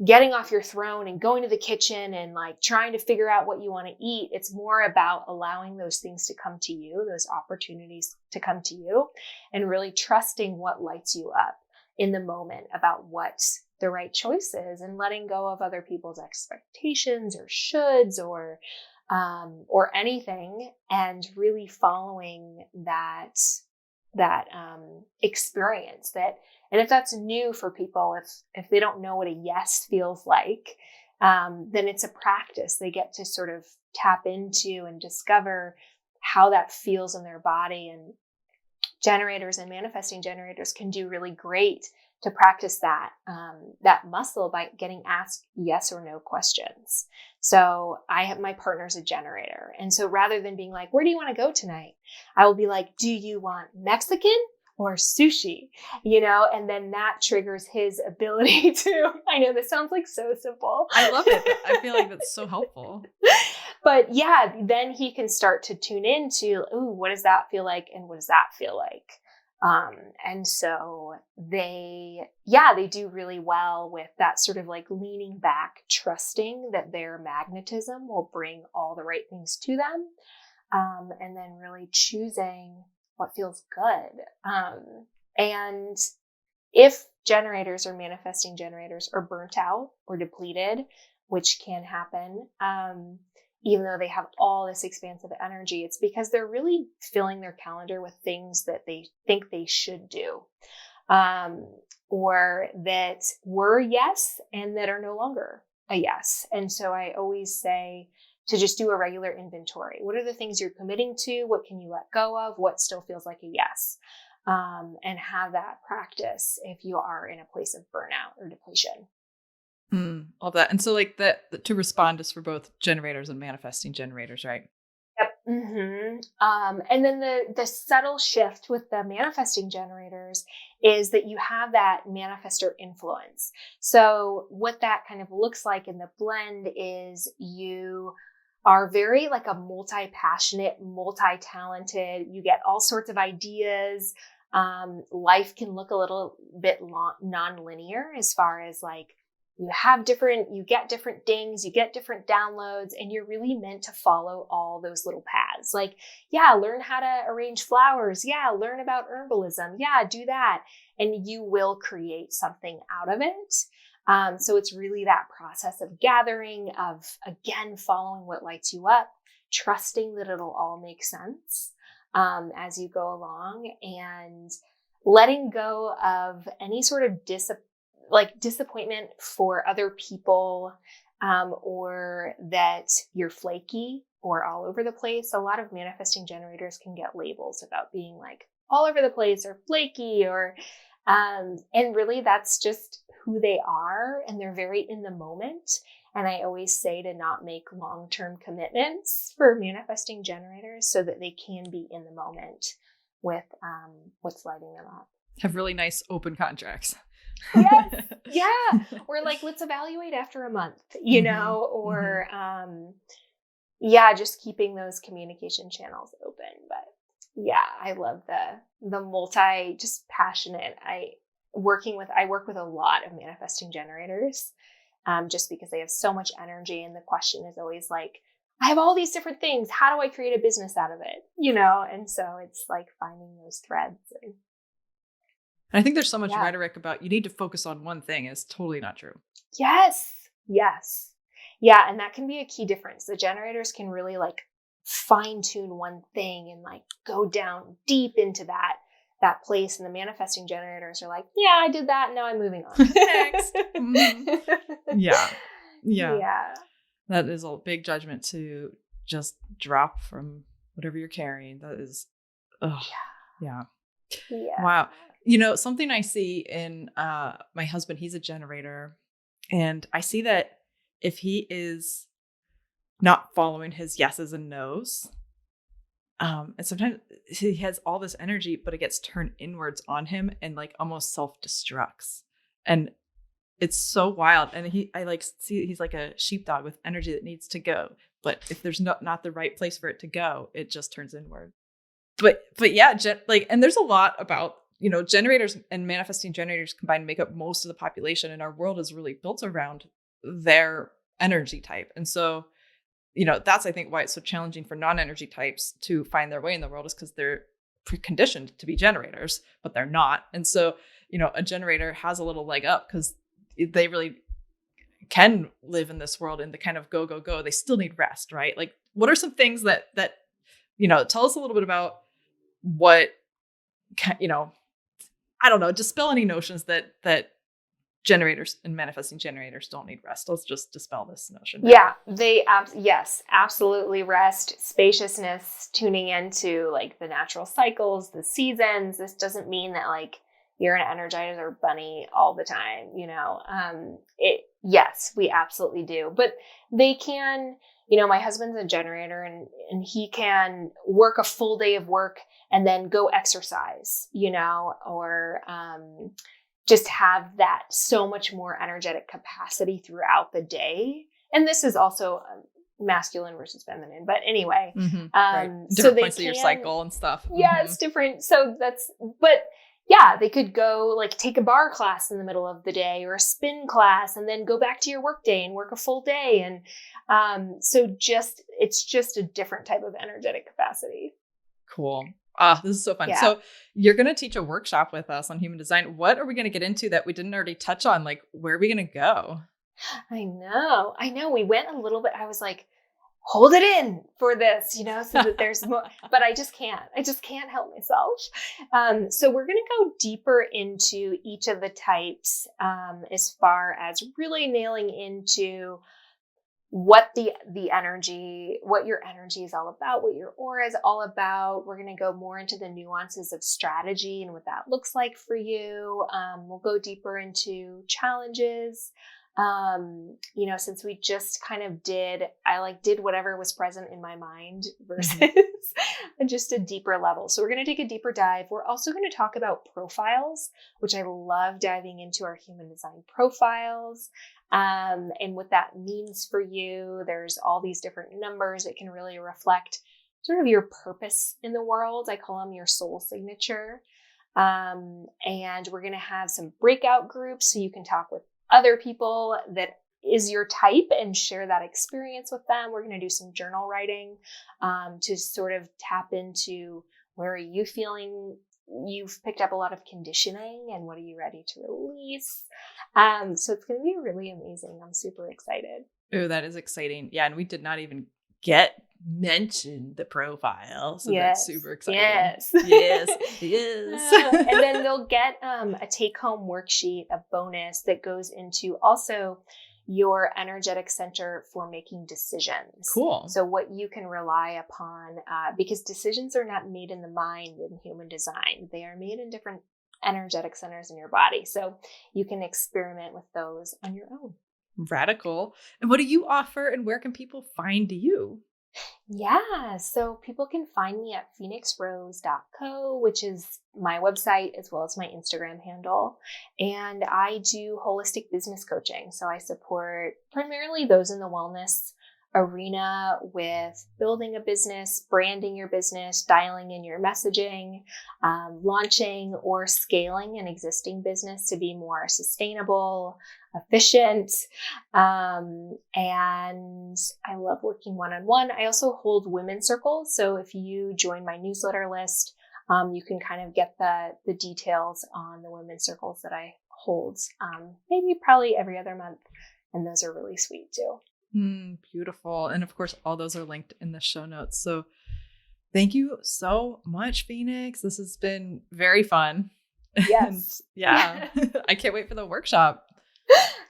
getting off your throne and going to the kitchen and like trying to figure out what you want to eat. It's more about allowing those things to come to you, those opportunities to come to you, and really trusting what lights you up in the moment about what the right choice is, and letting go of other people's expectations or shoulds or anything, and really following that experience that. And if that's new for people, if they don't know what a yes feels like, then it's a practice. They get to sort of tap into and discover how that feels in their body. And generators and manifesting generators can do really great to practice that muscle by getting asked yes or no questions. So my partner's a generator. And so rather than being like, where do you want to go tonight? I will be like, do you want Mexican or sushi? And then that triggers his ability to, I know this sounds like so simple. I love it. I feel like that's so helpful. But yeah, then he can start to tune into, ooh, what does that feel like? And what does that feel like? And so they do really well with that sort of like leaning back, trusting that their magnetism will bring all the right things to them. And then really choosing what feels good. And if generators or manifesting generators are burnt out or depleted, which can happen, even though they have all this expansive energy, it's because they're really filling their calendar with things that they think they should do, or that were yes and that are no longer a yes. And so I always say to just do a regular inventory. What are the things you're committing to? What can you let go of? What still feels like a yes? And have that practice if you are in a place of burnout or depletion. All that. And so like that to respond is for both generators and manifesting generators, right? Yep. Mm-hmm. And then the subtle shift with the manifesting generators is that you have that manifestor influence. So what that kind of looks like in the blend is you are very like a multi-passionate, multi-talented. You get all sorts of ideas. Life can look a little bit non-linear as far as like, you get different things, you get different downloads, and you're really meant to follow all those little paths. Like, yeah, learn how to arrange flowers. Yeah, learn about herbalism. Yeah, do that. And you will create something out of it. So it's really that process of gathering, of, again, following what lights you up, trusting that it'll all make sense as you go along, and letting go of any sort of disappointment for other people, or that you're flaky or all over the place. A lot of manifesting generators can get labels about being like all over the place or flaky or, and really that's just who they are, and they're very in the moment. And I always say to not make long-term commitments for manifesting generators so that they can be in the moment with what's lighting them up. Have really nice open contracts. Yes. Yeah. Or like, let's evaluate after a month, or, just keeping those communication channels open. But yeah, I love the just passionate. I work with a lot of manifesting generators, just because they have so much energy. And the question is always like, I have all these different things. How do I create a business out of it? And so it's like finding those threads. I think there's so much rhetoric about you need to focus on one thing. It's totally not true. Yes. Yeah. And that can be a key difference. The generators can really like fine tune one thing and like go down deep into that place. And the manifesting generators are like, yeah, I did that. Now I'm moving on. Next. Yeah. Yeah. That is a big judgment to just drop from whatever you're carrying. That is, yeah. Wow. Something I see in my husband, he's a generator, and I see that if he is not following his yeses and nos, and sometimes he has all this energy, but it gets turned inwards on him and like almost self-destructs. And it's so wild. And I like see he's like a sheepdog with energy that needs to go. But if there's not the right place for it to go, it just turns inward. But yeah, and there's a lot about, generators and manifesting generators combined make up most of the population. And our world is really built around their energy type. And so, that's, I think, why it's so challenging for non-energy types to find their way in the world, is because they're preconditioned to be generators, but they're not. And so, a generator has a little leg up because they really can live in this world in the kind of go, go, go. They still need rest, right? Like, what are some things that tell us a little bit about what, I don't know, dispel any notions that generators and manifesting generators don't need rest. Let's just dispel this notion. Yeah, yes, absolutely. Rest, spaciousness, tuning into like the natural cycles, the seasons. This doesn't mean that like you're an energizer bunny all the time, yes, we absolutely do. But they can, my husband's a generator and he can work a full day of work and then go exercise, or just have that so much more energetic capacity throughout the day. And this is also masculine versus feminine, but anyway, right. Different so points of your cycle and stuff. Yeah, it's different. So but yeah, they could go like take a bar class in the middle of the day or a spin class and then go back to your work day and work a full day. And so it's just a different type of energetic capacity. Cool. This is so fun. Yeah. So you're going to teach a workshop with us on human design. What are we going to get into that we didn't already touch on? Like, where are we going to go? I know. We went a little bit. I was like, hold it in for this, so that there's more, but I just can't help myself. So we're going to go deeper into each of the types, as far as really nailing into what your energy is all about, what your aura is all about. We're going to go more into the nuances of strategy and what that looks like for you. We'll go deeper into challenges. Since we just kind of did whatever was present in my mind versus just a deeper level. So we're going to take a deeper dive. We're also going to talk about profiles, which I love diving into our human design profiles, and what that means for you. There's all these different numbers that can really reflect sort of your purpose in the world. I call them your soul signature. And we're going to have some breakout groups so you can talk with other people that is your type and share that experience with them. We're going to do some journal writing to sort of tap into where are you feeling you've picked up a lot of conditioning and what are you ready to release. So it's going to be really amazing. I'm super excited. Oh, that is exciting. Yeah. And we did not even mention the profile. So yes. That's super exciting. Yes. And then they'll get a take-home worksheet, a bonus that goes into also your energetic center for making decisions. Cool. So what you can rely upon, because decisions are not made in the mind in human design. They are made in different energetic centers in your body. So you can experiment with those on your own. Radical. And what do you offer and where can people find you? Yeah, so people can find me at phoenixrose.co, which is my website as well as my Instagram handle. And I do holistic business coaching. So I support primarily those in the wellness arena with building a business, branding your business, dialing in your messaging, launching or scaling an existing business to be more sustainable, efficient. And I love working one-on-one. I also hold women's circles. So if you join my newsletter list, you can kind of get the details on the women's circles that I hold, probably every other month. And those are really sweet too. Beautiful. And of course, all those are linked in the show notes. So thank you so much, Phoenix. This has been very fun. Yes. And I can't wait for the workshop.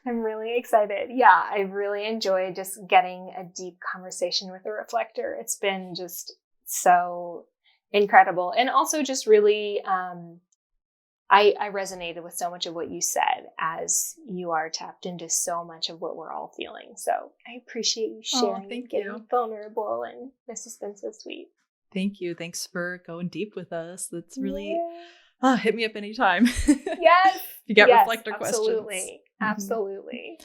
I'm really excited. Yeah, I really enjoyed just getting a deep conversation with a reflector. It's been just so incredible. And also just really, I resonated with so much of what you said, as you are tapped into so much of what we're all feeling. So I appreciate you sharing and getting vulnerable, and this has been so sweet. Thank you. Thanks for going deep with us. That's really hit me up anytime. Yes. You got reflector absolutely. questions. Absolutely.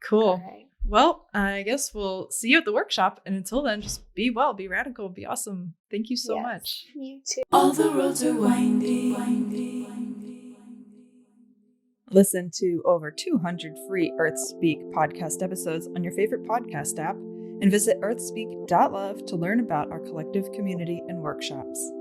Cool. Right. Well, I guess we'll see you at the workshop. And until then, just be well, be radical, be awesome. Thank you so much. You too. All the roads are windy. Listen to over 200 free EarthSpeak podcast episodes on your favorite podcast app, and visit earthspeak.love to learn about our collective community and workshops.